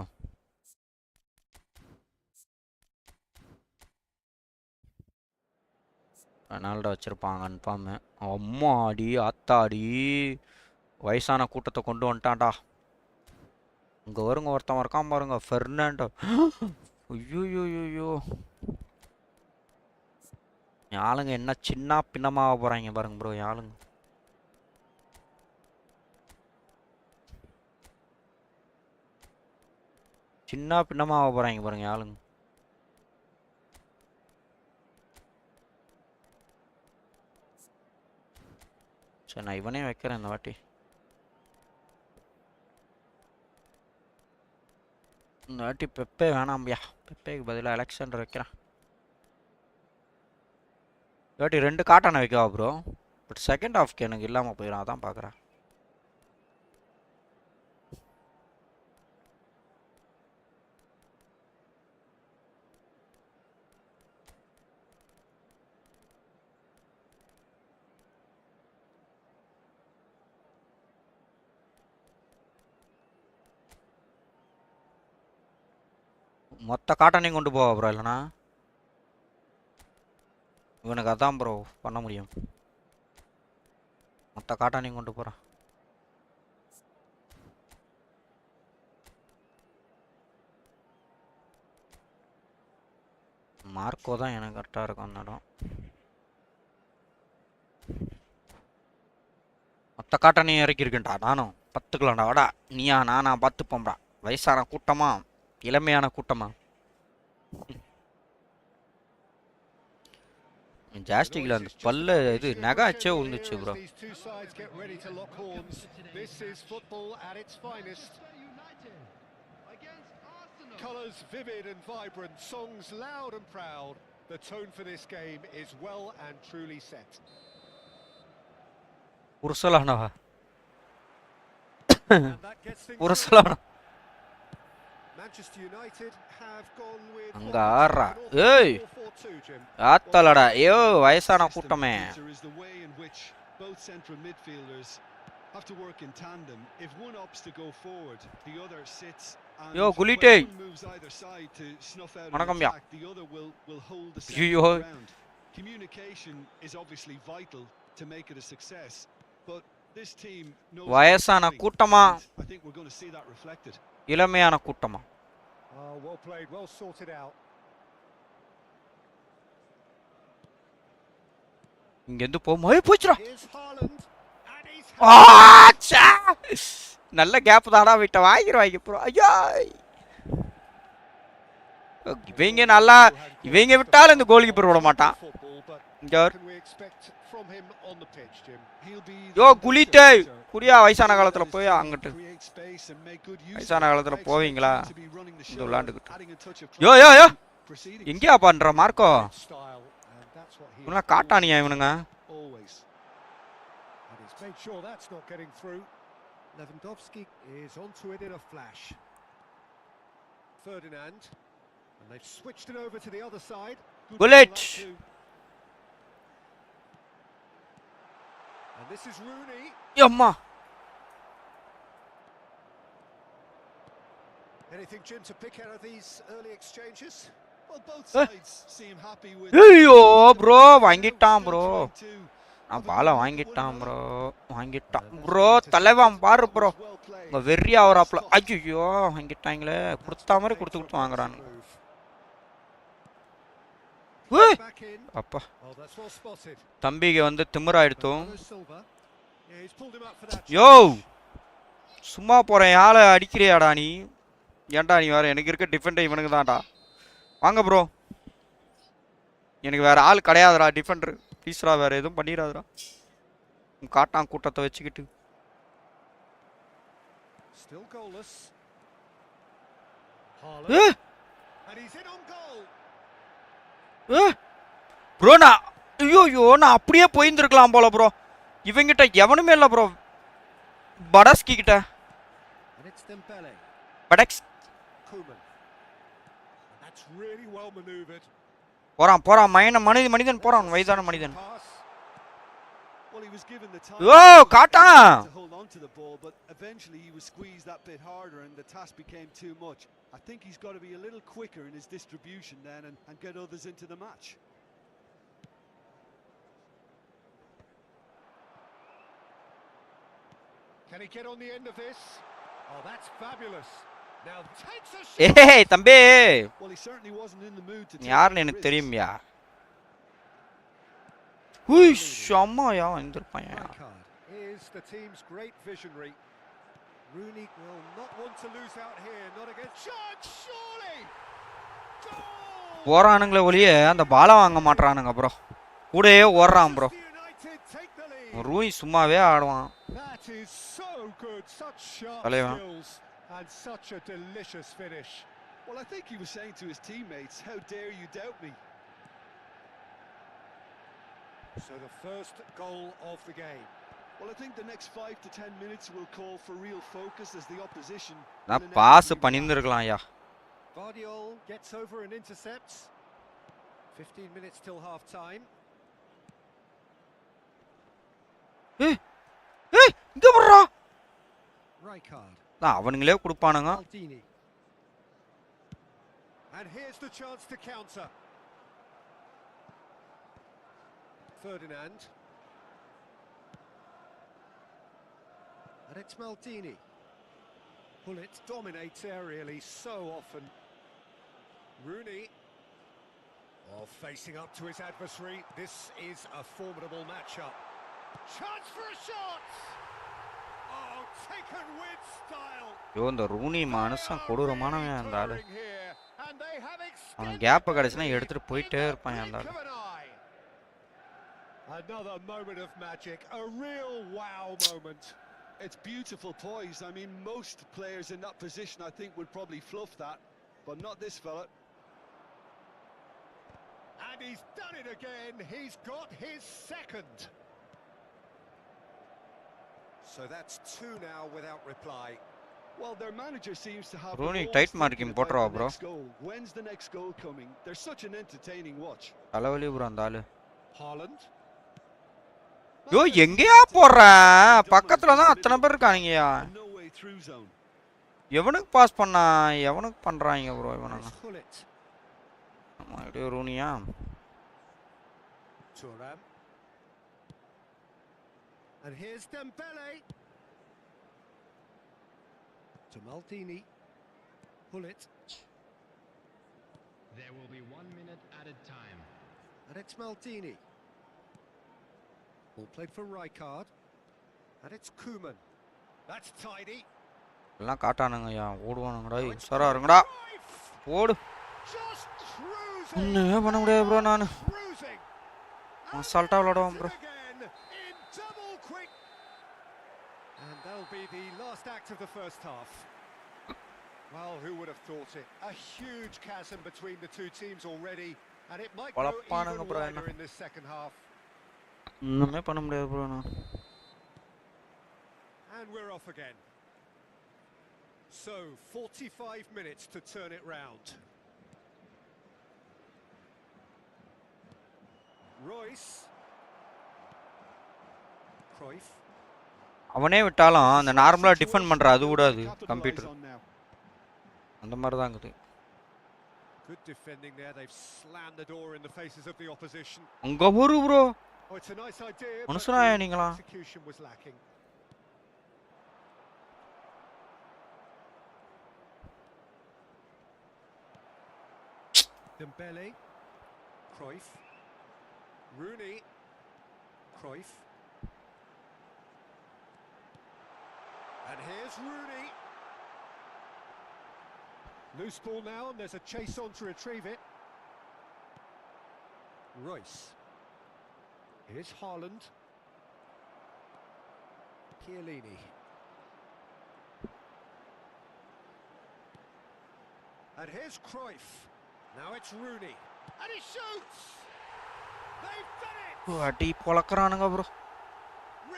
ரெனால்டோ வச்சுருப்பான் கன்ஃபார்மு. அம்மாடி ஆத்தாடி வயசான கூட்டத்தை கொண்டு வந்துட்டான்டா. இங்கே வருங்க ஒருத்தன் இருக்கான் பாருங்க ஃபெர்னாண்டோ. ஐயோ ஆளுங்க என்ன சின்ன பின்னமாக போகிறாங்க பாருங்க ப்ரோ ஆளுங்க. சின்ன பின்னமாக போகிறாங்க பாருங்க ஆளுங்க. சரி நான் இவனே வைக்கிறேன் இந்த வாட்டி. இந்த வாட்டி பெப்பே வேணாம்பியா. பெப்பேக்கு பதிலாக எலெக்ஷன் வைக்கிறேன். இந்த வாட்டி 2 காட்டான வைக்கவா ப்ரோ? பட் செகண்ட் ஹாஃப்க்கு எனக்கு இல்லாமல் போயிடும். அதான் பார்க்குறேன். மொத்த காட்டனையும் கொண்டு போவா ப்ரோ? இல்லைனா இவனுக்கு அதான் ப்ரோ பண்ண முடியும். மொத்த காட்டனையும் கொண்டு போகிறான். மார்க்கோ தான் எனக்கு கரெக்டாக இருக்கும் அந்த இடம். மொத்த காட்டனையும் இறக்கியிருக்கேன்டா நானும். பத்துக்கலாம்டா வாடா. நீயா நானா பார்த்துப்போம்டா. வயசான கூட்டமா இளமையான கூட்டமா? ஜாஸ்டிக்கில் அந்த பல்ல இது நகை அச்சே விழுந்துச்சு bro. Colours vivid and vibrant, songs loud and proud. The tone for this game is well and truly set. உருசலானவா உருசலான Manchester United have gone with அங்க ஆறா. ஏய் ஆத்தலடா. ஐயோ வயசான கூட்டமே. Both central midfielders have to work in tandem. If one opts to go forward, the other sits and Yo Gulite moves either side to snuff out வணக்கம் an yeah. attack, the other will hold the ஐயோ ground. Communication is obviously vital to make it a success, but this team knows வயசான கூட்டமா I think we're going to see that reflected. இளமையான கூட்டமா? well played, well sorted out. இங்க இருந்து போமா போச்சுடா. Here's Haaland and he's ஆச்சா நல்ல கேப் தானா விட்ட வாங்கிடுவாங்க ப்ரோ. ஐயா இவங்க நல்லா இவங்க விட்டாலும் இந்த கோல் கீப்பர் விட மாட்டான். இங்க யோ குளிட்டே குடியா. வயசான காலத்துல போய் அங்கிட்டு வயசான காலத்துல போவீங்களா இந்த விளையாண்டுக்கிட்டு? யோ யோ யோ எங்கேயா பண்ற மார்க்கோ? இவனுங்க காட்டானியா இவனுங்க? made sure that's not getting through. Lewandowski is onto it in a flash. Ferdinand, And they've switched it over to the other side. Good Bullet. ball, that too. And this is Rooney. Yamma. Anything, Jim, to pick out of these early exchanges? Well, both sides seem happy with. ஐயோ bro வாங்கிட்டான் bro. நான் பால வாங்கிட்டான் bro. வாங்கிட்டான் bro. தலைவன் பாரு bro. உங்க வெறியா வராப்ல. ஐயோ வாங்கிட்டாங்களே. கொடுத்த மாதிரி கொடுத்து வாங்குறாங்க. அப்பா தம்பிக்கு வந்து திமிராயிடுத்தோம். யோ சும்மா போறேன் ஆளை அடிக்கிறியாடா நீ? ஏன்டா நீ வேற எனக்கு இருக்க டிஃபெண்டர் இவனுக்கு தான்டா. வாங்க ப்ரோ. எனக்கு வேற ஆள் கிடையாதுடா டிஃபெண்டர். ப்ளீஸ்ரா வேற எதுவும் பண்ணிடாதடா. காட்டான் கூட்டத்தை வச்சுக்கிட்டு. ப்ரோ நான் ஐயோ நான் அப்படியே போயிருந்துருக்கலாம் போல ப்ரோ. இவங்கிட்ட எவனுமே இல்லை ப்ரோ. படஸ்கி கிட்ட படக்ஸ் போறான் மனிதன் போறான் வயதான மனிதன். ஓ காட்டான். But eventually he was squeezed that bit harder and the task became too much. I think he's got to be a little quicker in his distribution then and get others into the match. Can he get on the end of this? Oh, that's fabulous. Now takes a shot. ஏய் தம்பி. Well, he certainly wasn't in the mood to. யாருன்னு எனக்கு தெரியும்யா. Hui ஷம்மாயா வந்திருப்பாயா. Is the team's great visionary. Rooney will not want to lose out here. Not against Church, surely. போறானுங்களே ஒளியே அந்த பாலை வாங்க மாட்டறானுங்க bro. கூடயே ஓடுறான் ப்ரோ. ரூனி சும்மாவே ஆடுவான். That is so good. Such sharp skills and such a delicious finish. Well, I think he was saying to his teammates, how dare you doubt me? So the first goal of the game. Well, I think the next 5 to 10 minutes will call for real focus as the opposition. நான் pass பண்ணிருக்கலாம். Guardiol gets over and intercepts. 15 minutes till half time. இங்க வரடா. Rijkaard. அவனுங்களே கொடுப்பானுங்க. And here's the chance to counter. Ferdinand. And it's Maldini. Bullet dominates aerially so often. Rooney. Oh, facing up to his adversary. This is a formidable matchup. Chance for a shot! Oh, taken with style. யோ இந்த Rooney மனுஷன் கொடூரமானவன் அந்த ஆளு. அவன் gap கிடைச்சுனா எடுத்துட்டு போயிட்டே இருப்பான் அந்த ஆளு. Another moment of magic, a real wow moment. It's beautiful poise. I mean, most players in that position, I think, would probably fluff that, but not this fella. And he's done it again. He's got his second. So that's 2 now without reply. Well, their manager seems to have. Rooney tight marking போட்றா bro. When's the next goal coming? They're such an entertaining watch. தலைவலி bro அந்த ஆளு. Haaland. யோ எங்கயா போற? பக்கத்துல தான் அத்தனை பேர் இருக்காங்கயா. எவனுக்கு பாஸ் பண்ணா? எவனுக்கு பண்றாங்க bro இவனுங்க? ஆமா இது ரூனியா. Thuram. And here's Dembele. To Maldini. Pull it. There will be 1 minute added time. And it's Maldini. Ball played for Rijkaard. And it's Koeman. That's tidy. எல்லாம் காட்டானுங்கயா ஓடுவானுங்கடா. சரா இருங்கடா. ஓடு. ஒண்ணுமே பண்ண முடியாது bro நானு. அசால்ட்டா விளையாடுவான் bro. And that'll be the last act of the first half. Well, who would have thought it? A huge chasm between the two teams already, and it might go even wider in this second half. ஒண்ணுமே பண்ண முடியாது bro நான். And we're off again. So 45 minutes to turn it round. choice. Cruyff. அவனே விட்டாலும் அந்த நார்மலா defend பண்ற அது கூடாது கம்ப்யூட்டர் அந்த மாதிரி தான் இருக்குது. Good defending there. They've slammed the door in the faces of the opposition. அங்க போரு bro. Oh, it's a nice idea, but மனுஷனாயா நீங்களா? execution was lacking. Dembele, Cruyff, Rooney, Cruyff, and here's Rooney. Loose ball now, and there's a chase on to retrieve it. Royce. Here's Haaland. Chiellini. And here's Cruyff. Now it's Rooney. And he shoots! They've done it! அடி பொளக்கறானுங்க bro.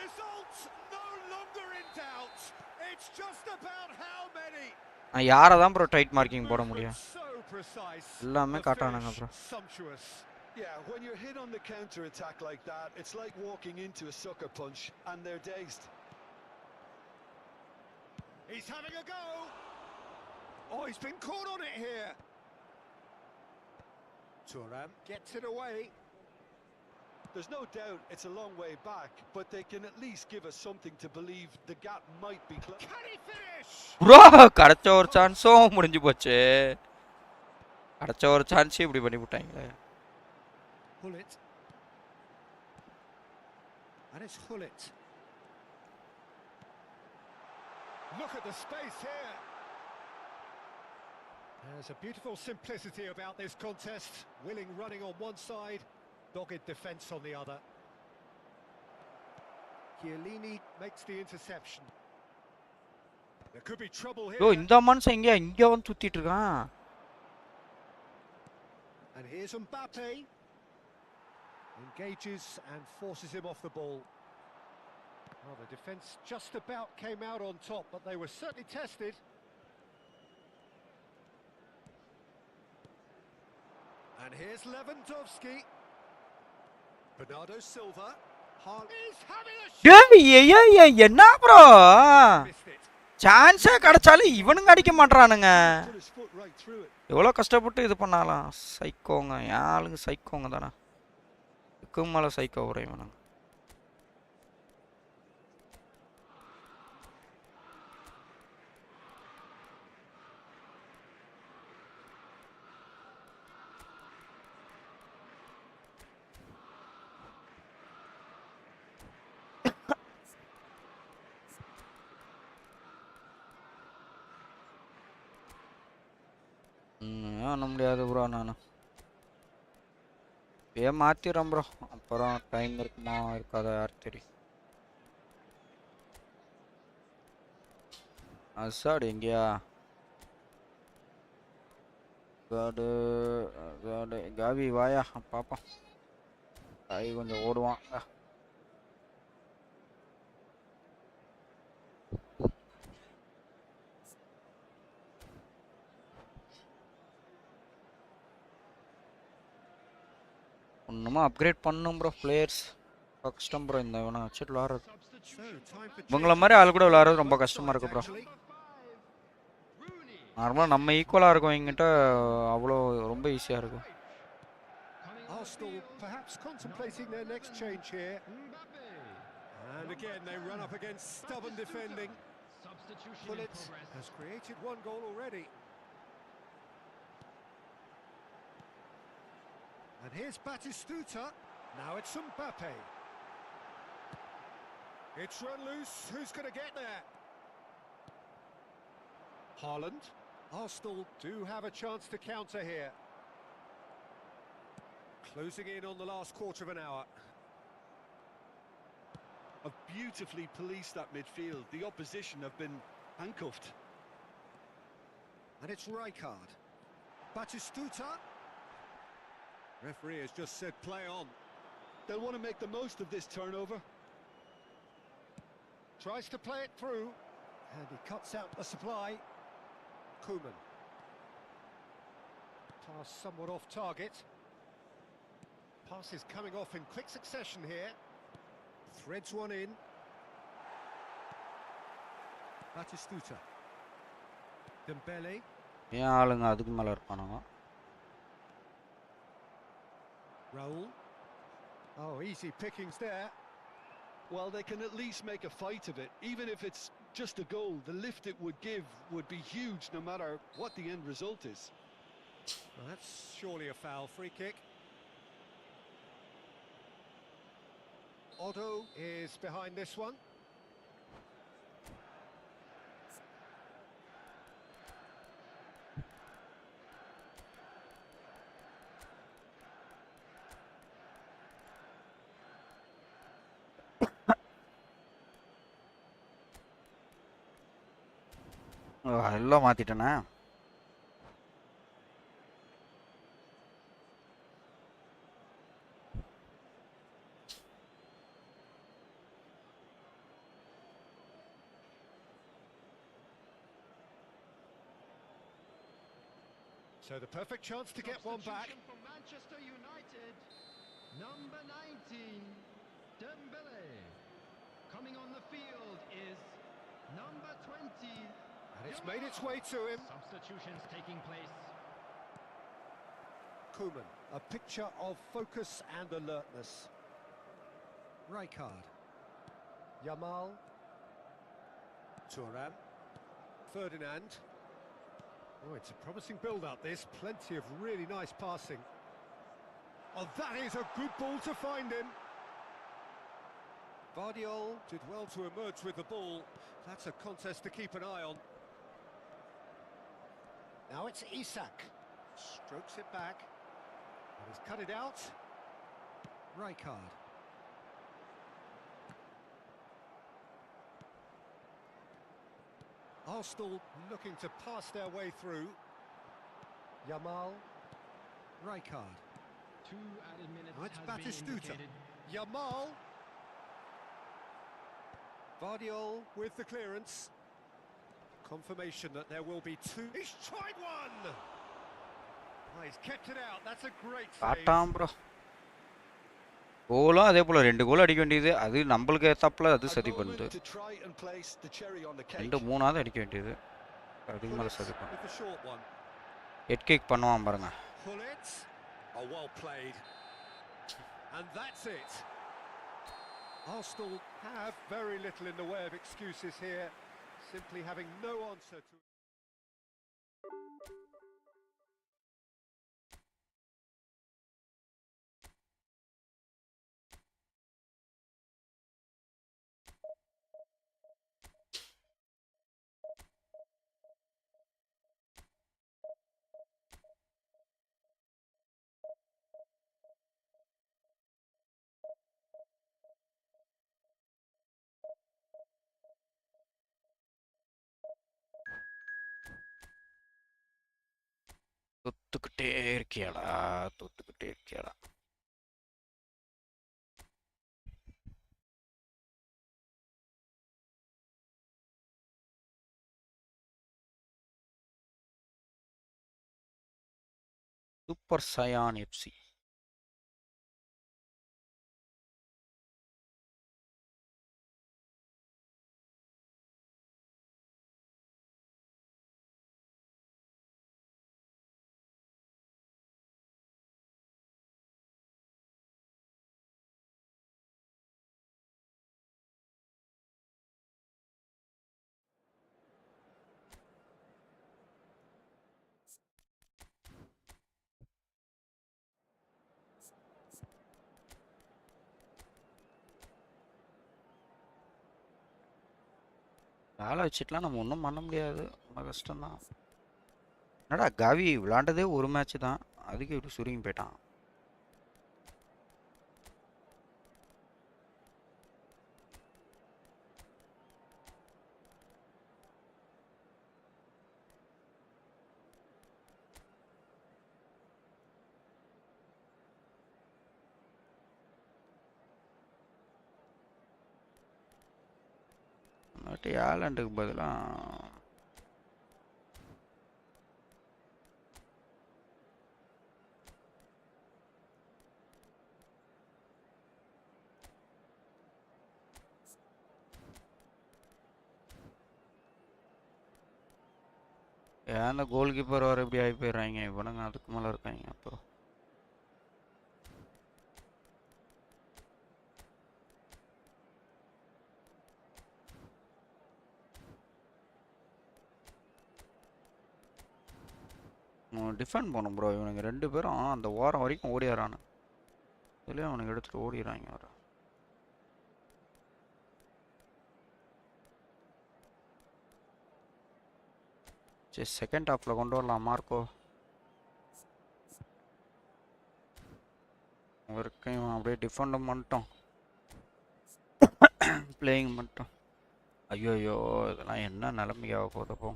Results no longer in doubt. It's just about how many. நான் யாரை தான் bro tight marking போட முடியும்? So precise. எல்லாமே காட்டானுங்க bro. Sumptuous. Yeah, when you're hit on the counter attack like that, it's like walking into a sucker punch and they're dazed. He's having a go. Oh, he's been caught on it here. THARUN gets it away. There's no doubt it's a long way back, but they can at least give us something to believe the gap might be close. Can he finish? Bro கடச்ச ஒரு சான்ஸும் முடிஞ்சு போச்சு. கடச்ச ஒரு chance இப்படி பண்ணி விட்டாங்களே. Hullet. And it's Hullet. Look at the space here. There's a beautiful simplicity about this contest. Willing running on one side, dogged defence on the other. Chiellini makes the interception. There could be trouble here. Bro இந்த மனுஷன் இங்க வந்து சுத்திட்டு இருக்கான். And here's Mbappe. Engages and forces him off the ball. Well, the defence just about came out on top, but they were certainly tested. And here's Lewandowski. Bernardo Silva. He's having a shot. என்ன bro? Missed it. சான்ஸே கிடைச்சாலும் இவனுங்க அடிக்க மாட்றானுங்க. Put his foot right through it. எவ்வளோ கஷ்டப்பட்டு இது பண்ணாலாம். சைக்கோங்க ஆளுங்க சைக்கோங்க தானே. இதுக்கு மேலே சைக்கோ உரையவனுங்க. பண்ண முடியாது ப்ரோ. நான் மாற்றிடுறேன் ப்ரோ. அப்புறம் டைம் இருக்குமா இருக்காதா யார் தெரியும். அசாடு எங்கேயா காடு காடு காவி வாயா பாப்பா. காவி கொஞ்சம் ஓடுவான். ஒன்றுமா அப்கிரேட் பண்ணும் ப்ரோ. பிளேயர்ஸ் கஷ்டம் ப்ரோ. இந்த இவனை வச்சுட்டு விளாட்றது இவங்கள மாதிரி ஆள் கூட விளாட்றது ரொம்ப கஷ்டமாக இருக்குது ப்ரோ. நார்மலாக நம்ம ஈக்குவலாக இருக்கோம் எங்கிட்ட அவ்வளோ ரொம்ப ஈஸியாக இருக்கும். Arsenal perhaps contemplating their next change here. And again they run up against stubborn defending. Bullet has created one goal already. And here's Batistuta. Now it's Mbappe. It's run loose. Who's going to get there? Haaland. Arsenal do have a chance to counter here. Closing in on the last quarter of an hour. Have beautifully policed that midfield. The opposition have been handcuffed. And it's Rijkaard. Batistuta. Referee has just said play on. They'll want to make the most of this turnover. Tries to play it through. And he cuts out the supply. Koeman. Pass somewhat off target. Passes coming off in quick succession here. Threads one in. Vachikutu. Dembele. ஏன் ஆளுங்க அதுக்கு மேல இருப்பானுங்க. Raul. Oh, easy pickings there. Well, they can at least make a fight of it. Even if it's just a goal, the lift it would give would be huge no matter what the end result is. Well, that's surely a foul. Free kick. Otto is behind this one. எல்லாம் மாத்திட்டேனா. So the perfect chance to get one back. Substitution for Manchester United. Number 19, Dembele. Coming on the field is number 20. And it's made its way to him. Substitutions taking place. Koeman, a picture of focus and alertness. Rijkaard. Yamal. THARUN. Ferdinand. Oh, it's a promising build-up, this. Plenty of really nice passing. Oh, that is a good ball to find him. Vardiol did well to emerge with the ball. That's a contest to keep an eye on. Now it's Isak. Strokes it back. And he's cut it out. Rijkaard. Arsenal looking to pass their way through. Yamal. Rijkaard. 2 added minutes Now it's has been Batistuta. indicated. Yamal. Vardiol with the clearance. Confirmation that there will be two. He's tried one! Oh, he's kept it out. That's a great save. காட்டாம் bro. கோலும் அதே போல 2 கோல் அடிக்க வேண்டியது. அது நம்மளுக்கு ஏத்தாப்புல அது A சரி moment பண்ணுது. to try and place the cherry on the cake. 2 3ஆவது அடிக்க வேண்டியது. அதுக்கு மேல Pullets சரி பண்ணு. with the short one. Head kick பண்ணுவான் பாருங்க. Pullets. Oh, well played. And that's it. Arsenal have very little in the way of excuses here, simply having no answer to. தொத்துக்கிட்டே இருக்கியாடா, தொத்துக்கிட்டே இருக்கியாடா. Super Saiyan FC. வேலை வச்சுட்டுலாம் நம்ம ஒன்றும் பண்ண முடியாது. ரொம்ப கஷ்டம்தான். என்னடா காவி விளாண்டதே ஒரு மேட்ச் தான், அதுக்கு இப்படி சுருங்கி போயிட்டான். ஏலண்டுக்கு பதிலாக ஏன் அந்த கோல் கீப்பர் வர இப்படி ஆகி போயிடுறாங்க இவனுங்க அதுக்கு மேலே இருக்காங்க அப்புறம் டிஃபெண்ட் பண்ணும் ப்ரோ இவனுங்க 2 பேரும் அந்த ஓரம் வரைக்கும் ஓடிடுறானு இதுலேயே அவனுக்கு எடுத்துகிட்டு ஓடிடுறாங்க வர சரி செகண்ட் ஹாஃபில் கொண்டு வரலாம் மார்க்கோ வரைக்கும் அப்படியே டிஃபெண்டும் பண்ணிட்டோம் பிளேயிங் பண்ணிட்டோம் ஐயோ இதெல்லாம் என்ன நிலைமையாக போதப்போ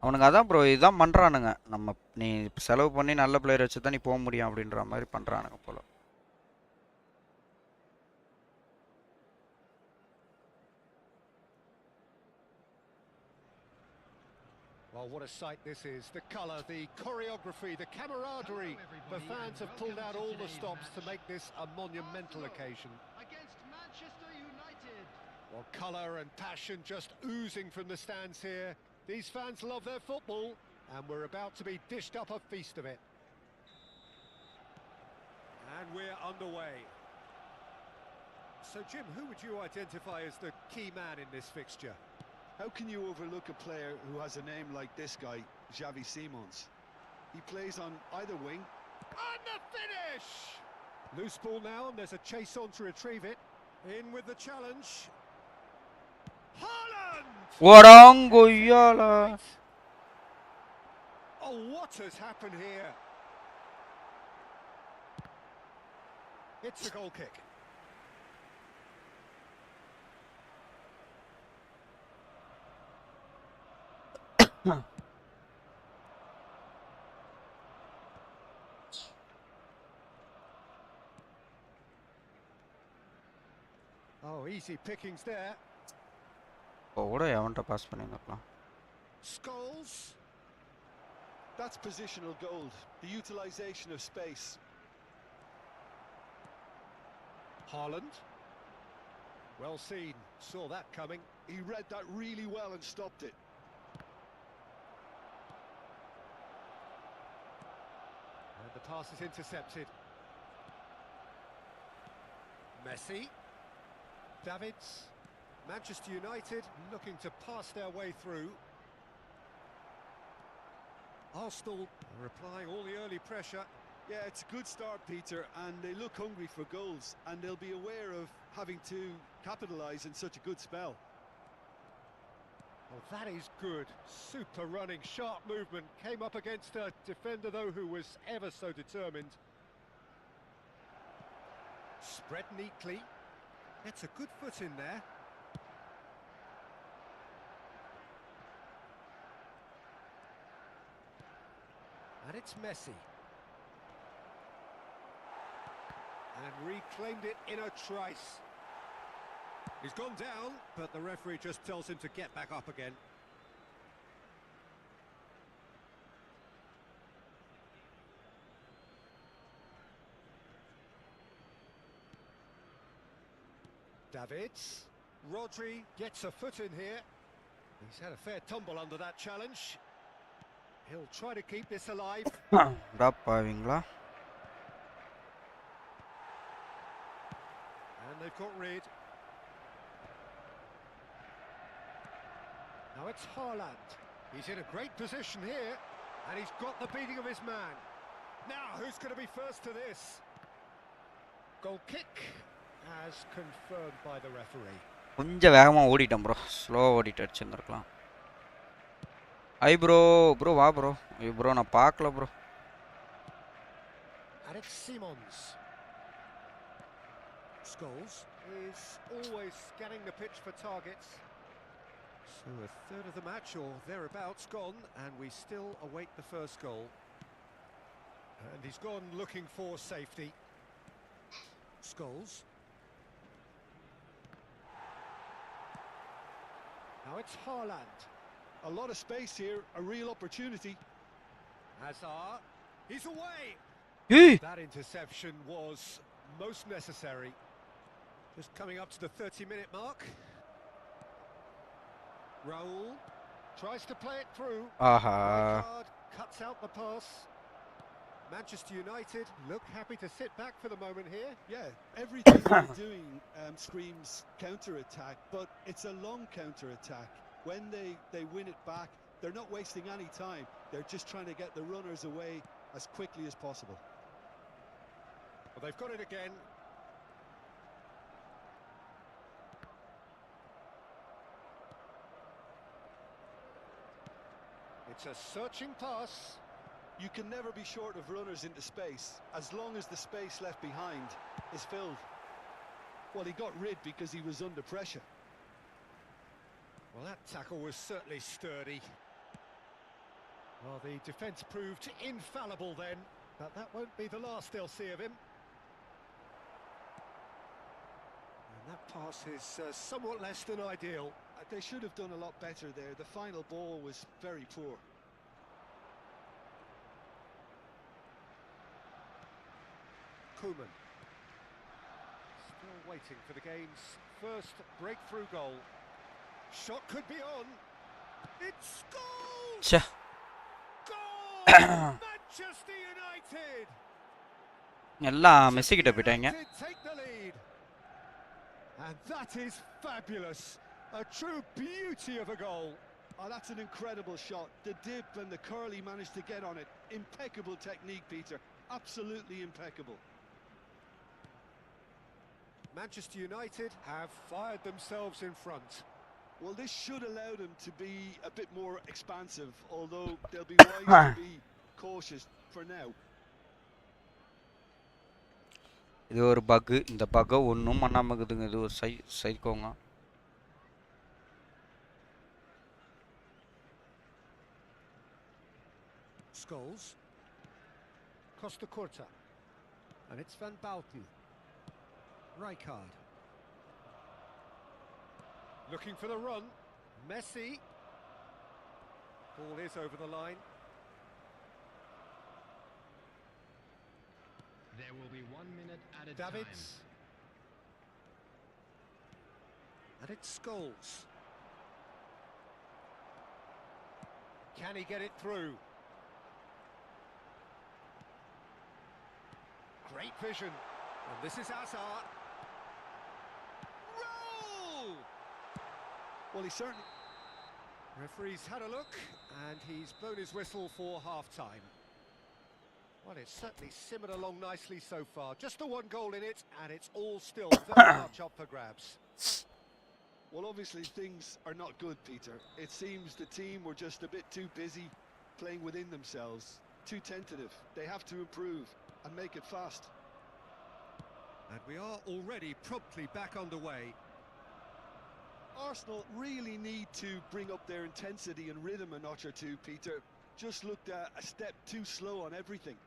அவனுங்க அதான் ப்ரோ இதுதான் பண்ணுறானுங்க நம்ம நீ செலவு பண்ணி நல்ல பிளேயர் வச்சு தான் நீ போக முடியும் அப்படின்ற மாதிரி பண்ணுறானுங்க போல Well, what a sight this is. The colour, the choreography, the camaraderie. The fans have pulled out all the stops to make this a monumental occasion. Against Manchester United. Well, colour and passion just oozing from the stands here. These fans love their football, and we're about to be dished up a feast of it. And we're underway. So, Jim, who would you identify as the key man in this fixture? How can you overlook a player who has a name like this guy, Xavi Simons? He plays on either wing. And the finish! Loose ball now, and there's a chase on to retrieve it. In with the challenge. Haaland! Varanuga! Oh, what has happened here? It's a goal kick. Oh, easy pickings there. கூட எவன்ட்ட pass பண்ணிருக்கலாம் Scholes. That's positional gold, the utilisation of space. Haaland. Well seen, saw that coming. He read that really well and stopped it. And the pass is intercepted. Messi. Davids. Manchester United looking to pass their way through. Arsenal are applying all the early pressure. Yeah, it's a good start, Peter, and they look hungry for goals, and they'll be aware of having to capitalise in such a good spell. Oh, that is good. Super running, sharp movement. Came up against a defender, though, who was ever so determined. Spread neatly. Gets a good foot in there. And it's Messi. And reclaimed it in a trice. He's gone down, but the referee just tells him to get back up again. Davids. Rodri gets a foot in here. He's had a fair tumble under that challenge. He'll try to keep this alive. பாவீங்களா And they've got rid. Now it's Haaland. He's in a great position here, and he's got the beating of his man. Now, who's going to be first to this? Goal kick, as confirmed by the referee. கொஞ்சம் வேகமா ஓடிட்டேன் bro slow ஓடிட்டு அடிச்சிருந்துருக்கலாம் ஐ bro வா bro ஐயோ bro நான் பார்க்கல bro And it's Simons. Scholes is always scanning the pitch for targets. So a third of the match or thereabouts gone, and we still await the first goal. And he's gone looking for safety. Scholes. Now it's Haaland. A lot of space here, a real opportunity. Hazard. He's away. ஏய் That interception was most necessary. Just coming up to the 30-minute mark. Raul. Tries to play it through. ஆஹா Red card cuts out the pass. Manchester United look happy to sit back for the moment here. Yeah, everything they're doing screams counter-attack, but it's a long counter-attack. When they win it back, they're not wasting any time. They're just trying to get the runners away as quickly as possible. Well, they've got it again. It's a searching pass. You can never be short of runners into space, as long as the space left behind is filled. Well, he got rid because he was under pressure. Well, that tackle was certainly sturdy. Well, the defence proved infallible then, but that won't be the last they'll see of him. And that pass is somewhat less than ideal. They should have done a lot better there. The final ball was very poor. Koeman. Still waiting for the game's first breakthrough goal. Shot could be on. It's goal! ச்சே Goal! Manchester United! எல்லாம் Messi கிட்ட போயிட்டாங்க. United take the lead. And that is fabulous. A true beauty of a goal. Oh, that's an incredible shot. The dip and the curl, he managed to get on it. Impeccable technique, Peter. Absolutely impeccable. Manchester United have fired themselves in front. Well, this should allow them to be a bit more expansive, although they'll be wise to be cautious for now. இது ஒரு buck. இந்த பக்கை ஒன்றும் பண்ணாமல் இருக்குதுங்க. இது ஒரு சைக்கோங்க. Scholes. Costa Curta. And it's Van Bouten. Rijkaard. Looking for the run. Messi. Ball is over the line. There will be 1 minute added Davids. time. And it's Scholes. Can he get it through? Great vision. And this is Hazard. Roll! Well, he certainly... Referee's had a look, and he's blown his whistle for half-time. Well, it's certainly simmered along nicely so far. Just the one goal in it, and it's all still very much up for grabs. Well, obviously things are not good, Peter. It seems the team were just a bit too busy playing within themselves, too tentative. They have to improve and make it fast. And we are already promptly back underway. Arsenal really need to bring up their intensity and rhythm a notch or two, Peter. Just looked a step too slow on everything.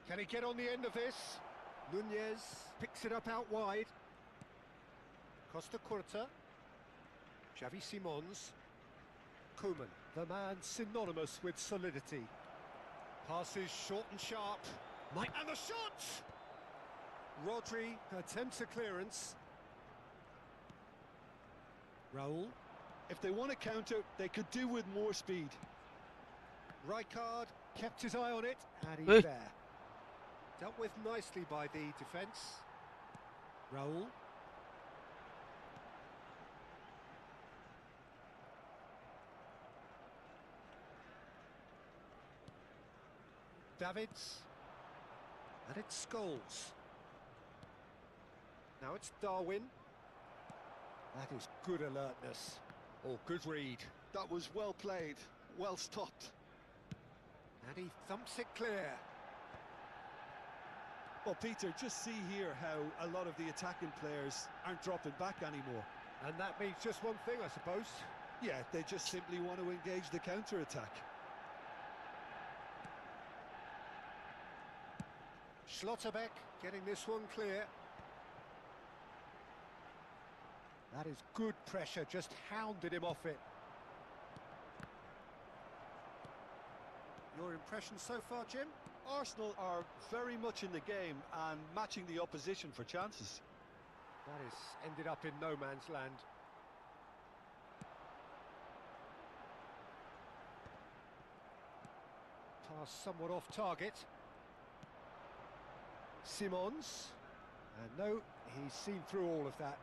Can he get on the end of this? Nunez picks it up out wide. Costa Curta. Xavi Simons. Koeman, the man synonymous with solidity. Passes short and sharp. And the shot! Rodri attempts a clearance. Raul. If they want to counter, they could do with more speed. Rijkaard kept his eye on it, and he's there. Dealt with nicely by the defence. Raul. Davids. And it's Scholes. Now it's Darwin. That is good alertness. Oh, good read. That was well played, well stopped. And he thumps it clear. Well, Peter, just see here how a lot of the attacking players aren't dropping back anymore. And that means just one thing, I suppose. Yeah, they just simply want to engage the counter-attack. Schlotterbeck getting this one clear. That is good pressure, just hounded him off it. Your impression so far, Jim? Arsenal are very much in the game and matching the opposition for chances. That has ended up in no man's land. Pass somewhat off target. Simons. And no, he's seen through all of that.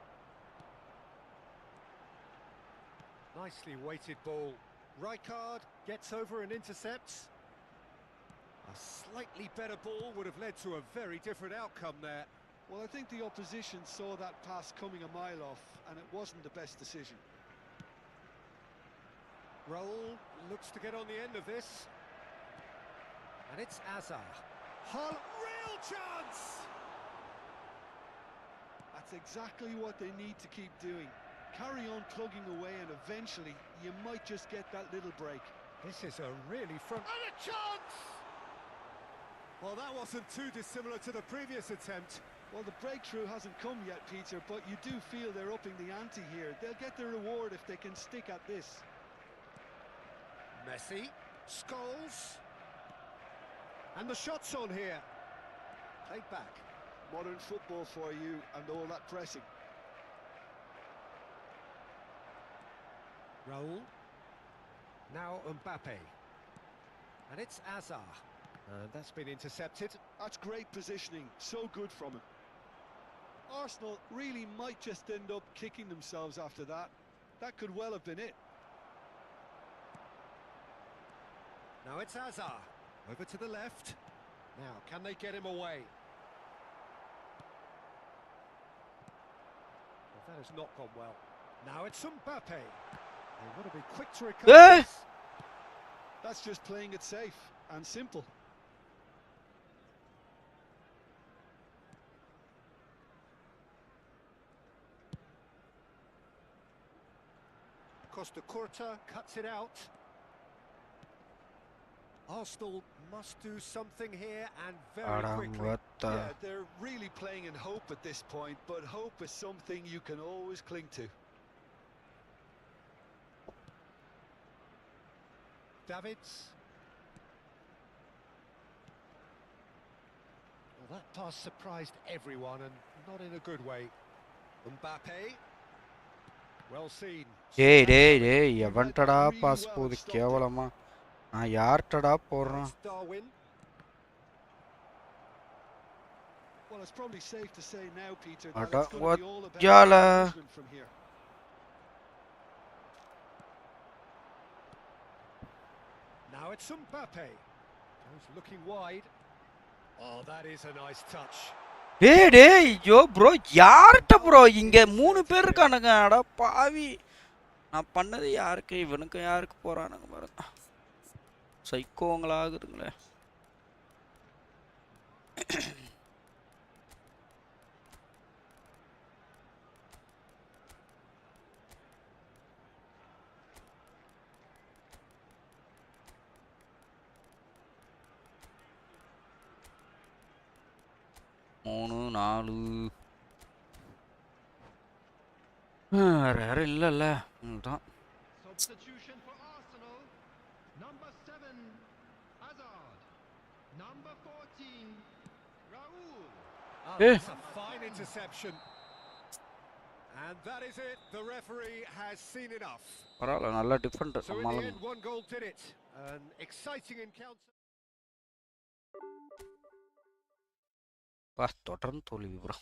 Nicely weighted ball. Rijkaard gets over and intercepts. A slightly better ball would have led to a very different outcome there. Well, I think the opposition saw that pass coming a mile off, and it wasn't the best decision. Raul looks to get on the end of this. And it's Azar. Hull, real chance! That's exactly what they need to keep doing. Carry on plugging away, and eventually you might just get that little break. This is a really front... And a chance! Well, that wasn't too dissimilar to the previous attempt. Well, the breakthrough hasn't come yet, Peter, but you do feel they're upping the ante here. They'll get their reward if they can stick at this. Messi, Scholes, and the shot's on here. Played back. Modern football for you, and all that pressing. Raul. Now Mbappe. And it's Azar. And that's been intercepted. That's great positioning, so good from him. Arsenal really might just end up kicking themselves after that. That could well have been it. Now it's Azar. Over to the left. Now, can they get him away? Well, that has not gone well. Now it's Mbappe. They want to be quick to recover this. That's just playing it safe and simple. Costa Curta cuts it out. Arsenal must do something here, and very quickly. Yeah, they're really playing in hope at this point, but hope is something you can always cling to. Davids. Well, that pass surprised everyone, and not in a good way. Mbappe. Well seen. Hey, evantada pass podu kevalama. Na yaartada porran. Darwin. Well, it's probably safe to say now, Peter, that Ada it's going to be all about Jala. management from here. Now it's Mbappe. Goes looking wide. Oh, that is a nice touch. Hey, yo bro, yaarta bro, inge moonu per irukanga ada paavi. Na pannadhu yaarukku ivanukku yaarukku poraanga paranga. Psychongala agudungle. மூணு நாலு வேற இல்லைல்ல தான். Substitution for Arsenal. Number 7, Hazard. Number 14, Raul. That's a fine interception. And that is it. The referee has seen enough. பரவாயில்ல, நல்ல different. So in the end, one goal did it. An exciting encounter. தொடர்ந்து தோல்வி bro.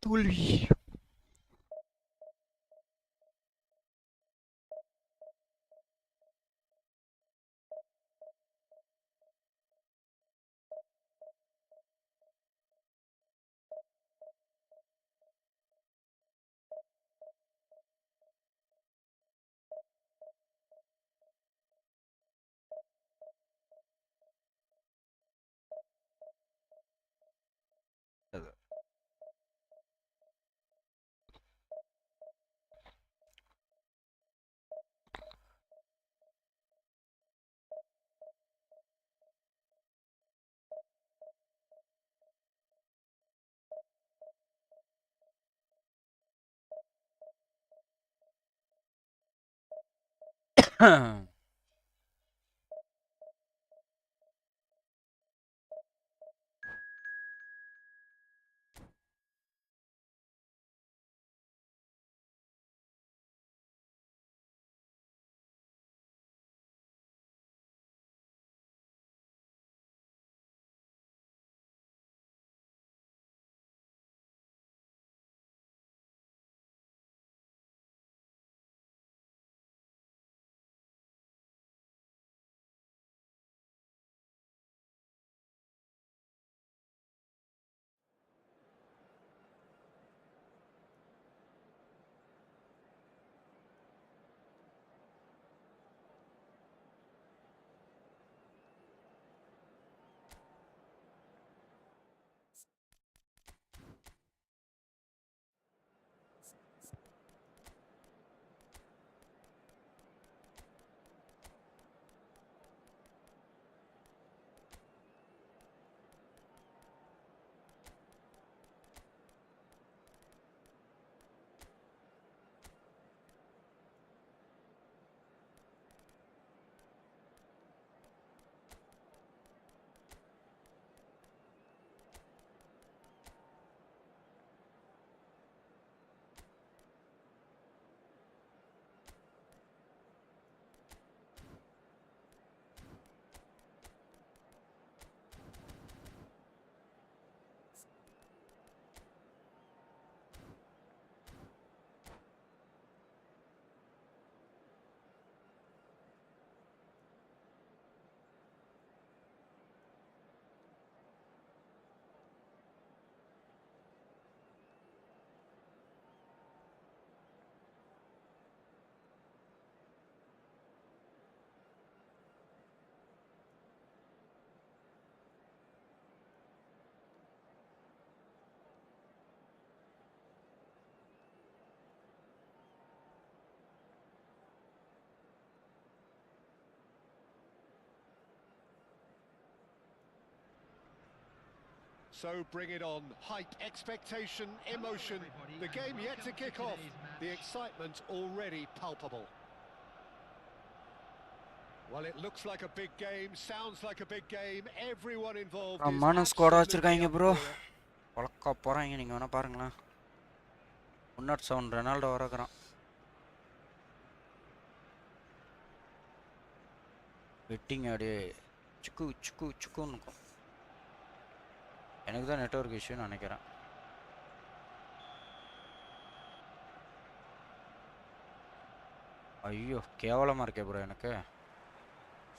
தோல்வி. So bring it on. Hype, expectation, emotion. The game yet to kick off. The excitement already palpable. Well, it looks like a big game, sounds like a big game. Everyone involved is Mana squad absolutely வச்சிருக்காங்க up bro. for it. பழக்க போறாங்க நீங்க வேணா பாருங்களா. 107 Ronaldo வரக்குறான். Wedding அப்படியே சுக்கு சுக்கு சுக்குன்னு இருக்கும். எனக்கு தான் நெட்வொர்க் இஷ்யூன்னு நினைக்கிறேன். ஐயோ கேவலமா இருக்கே ப்ரோ எனக்கு.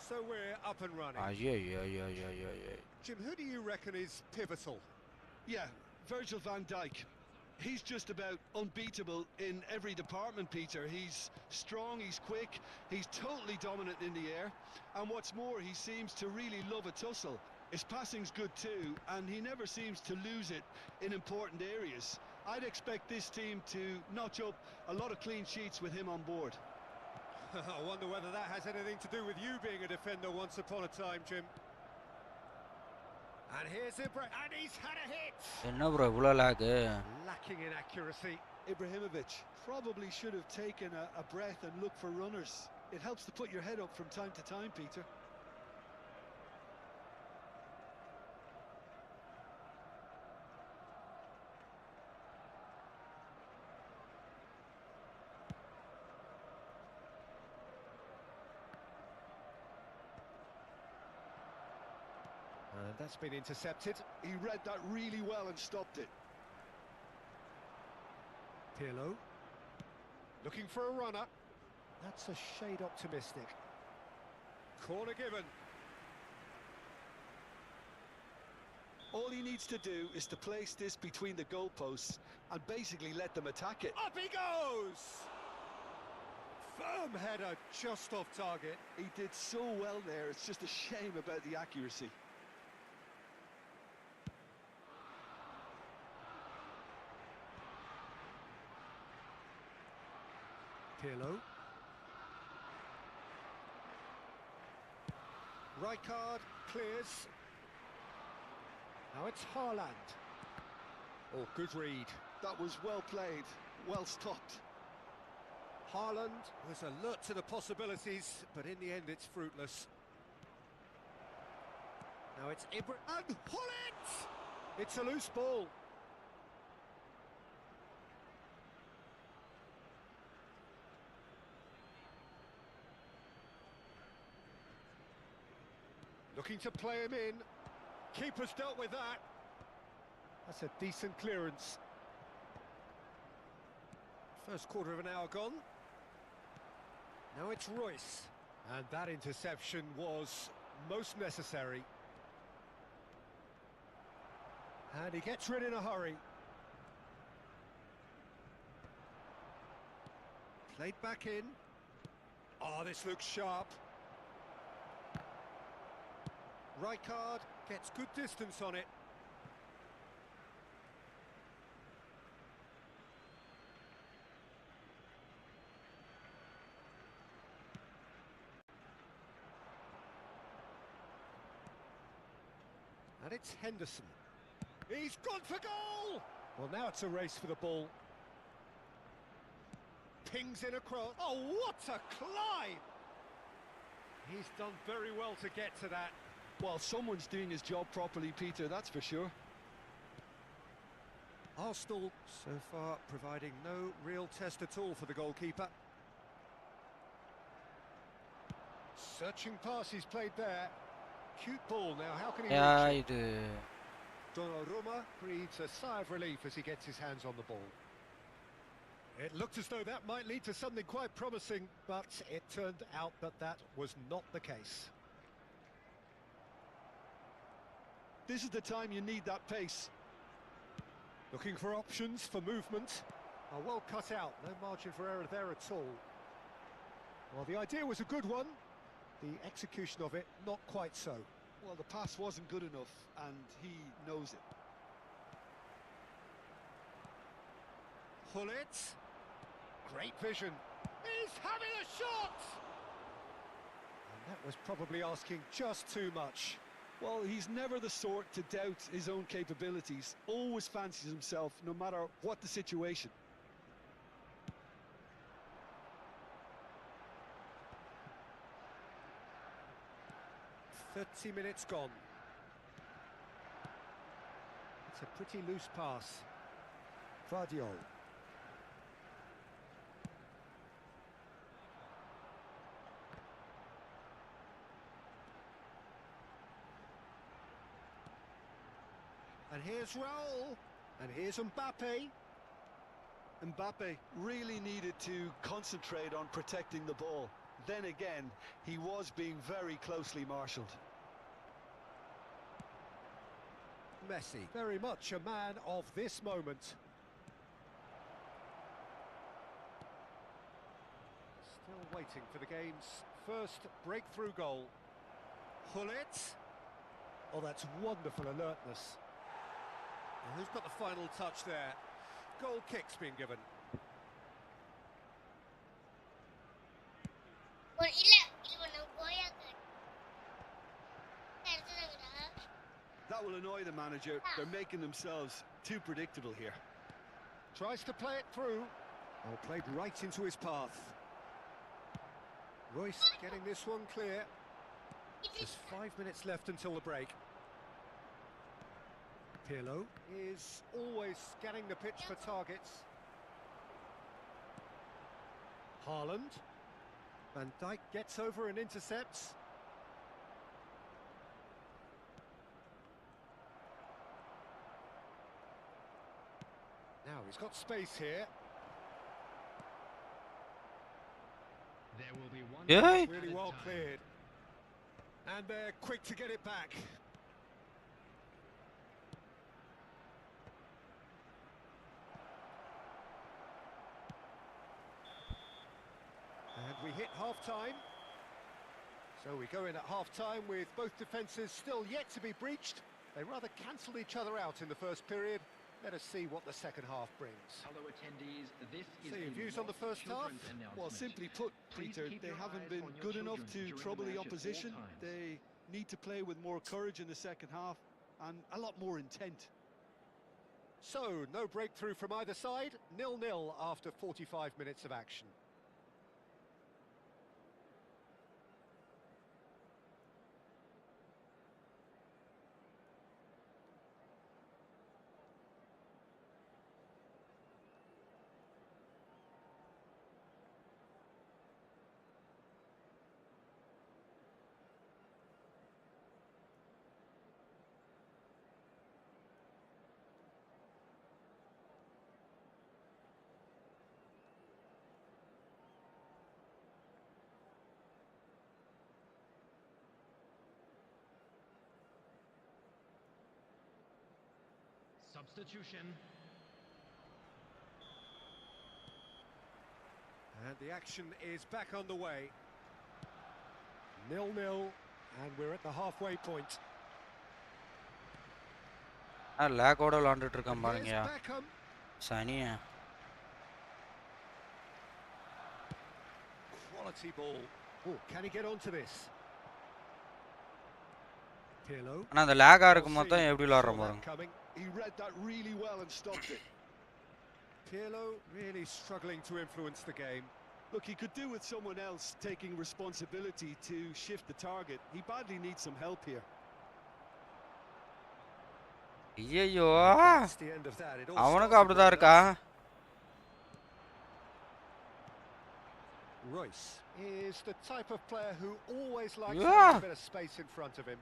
So we're up and running. ஐயோ ஐயோ ஐயோ ஐயோ ஐயோ. Jim, who do you reckon is pivotal? Yeah, Virgil van Dijk. He's just about unbeatable in every department, Peter. He's strong, he's quick, he's totally dominant in the air. And what's more, he seems to really love a tussle. His passing's good too, and he never seems to lose it in important areas. I'd expect this team to notch up a lot of clean sheets with him on board. I wonder whether that has anything to do with you being a defender once upon a time, Jim. And here's Ibra, and he's had a hit! என்ன bro இவ்வளோ lock? Lacking in accuracy. Ibrahimovic probably should have taken a breath and looked for runners. It helps to put your head up from time to time, Peter. That's been intercepted. He read that really well and stopped it. Pirlo. Looking for a runner. That's a shade optimistic. Corner given. All he needs to do is to place this between the goalposts and basically let them attack it. Up he goes! Firm header, just off target. He did so well there, it's just a shame about the accuracy. Pirlo. Rijkaard clears. Now it's Haaland. Oh, good read. That was well played, well stopped. Haaland was alert to the possibilities, but in the end it's fruitless. Now it's Ibra and Holland! It's a loose ball. Looking to play him in. Keeper's dealt with that. That's a decent clearance. First quarter of an hour gone. Now it's Royce. And that interception was most necessary. And he gets rid in a hurry. Played back in. Oh, this looks sharp. Rijkaard gets good distance on it. And it's Henderson. He's gone for goal! Well, now it's a race for the ball. Pings in across. Oh, what a climb! He's done very well to get to that. Well, someone's doing his job properly, Peter, that's for sure. Arsenal, so far, providing no real test at all for the goalkeeper. Searching pass he's played there. Cute ball now, how can he reach it? இது Donnarumma breathes a sigh of relief as he gets his hands on the ball. It looked as though that might lead to something quite promising, but it turned out that that was not the case. This is the time you need that pace. Looking for options for movement. Oh, well cut out, no margin for error there at all. Well, the idea was a good one. The execution of it, not quite so. Well, the pass wasn't good enough, and he knows it. Hullet. Great vision. He's having a shot! And that was probably asking just too much. Well, he's never the sort to doubt his own capabilities. Always fancies himself, no matter what the situation. Minutes gone. It's a pretty loose pass. Vardiol. And here's Raul. And here's Mbappe. Mbappe really needed to concentrate on protecting the ball. Then again, he was being very closely marshalled. Messi, very much a man of this moment. Still waiting for the game's first breakthrough goal. Hullet. Oh, that's wonderful alertness. And who's got the final touch there? Goal kick's been given. That will annoy the manager. They're making themselves too predictable here. Tries to play it through. Oh, played right into his path. Royce getting this one clear. Just 5 minutes left until the break. Pirlo is always scanning the pitch for targets. Haaland. Van Dijk gets over and intercepts. Now he's got space here. There will be one Yeah. Really well cleared. And they're quick to get it back. And we hit half-time. So we go in at half-time with both defences still yet to be breached. They rather cancelled each other out in the first period. Let us see what the second half brings. Hello attendees, this is So your a views on the first half? children's announcement. Well, simply put, Please Peter, keep they your haven't eyes been on your good enough children to during the trouble the match at all opposition. times. They need to play with more courage in the second half and a lot more intent. So, no breakthrough from either side. 0-0 after 45 minutes of action. Substitution. And the action is back underway. 0-0, and we're at the halfway point. லேக் ஓட விளாண்டுட்டு இருக்கான் Here's பாருங்கயா Beckham. சனியா. Quality ball. Oh, can he get onto this? Pirlo. ஆனா அந்த லேகா இருக்கும் போது தான் எப்படி விளாடுறோம் Saw that பாருங்க. coming. He read that really well and stopped it. Pirlo really struggling to influence the game. Look, he could do with someone else taking responsibility to shift the target. He badly needs some help here. ஐயோ That's the end of that. It all அவனுக்கு started அப்படிதான் well இருக்கா? enough. Royce is the type of player who always likes having a bit of space in front of him.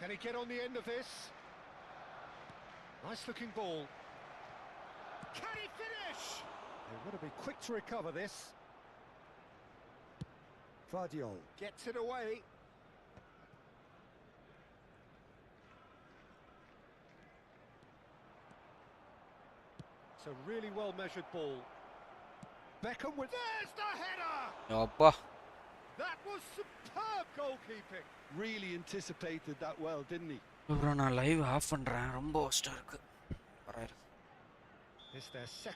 Can he get on the end of this? Nice looking ball. Can he finish? They want to be quick to recover this. Vardiol gets it away. It's a really well measured ball. Beckham with, there's the header! அப்பா That was superb goalkeeping. Really anticipated that well, didn't he? Bro நான் live of பண்றேன் ரொம்ப ஒஸ்டா இருக்கு. It's their second.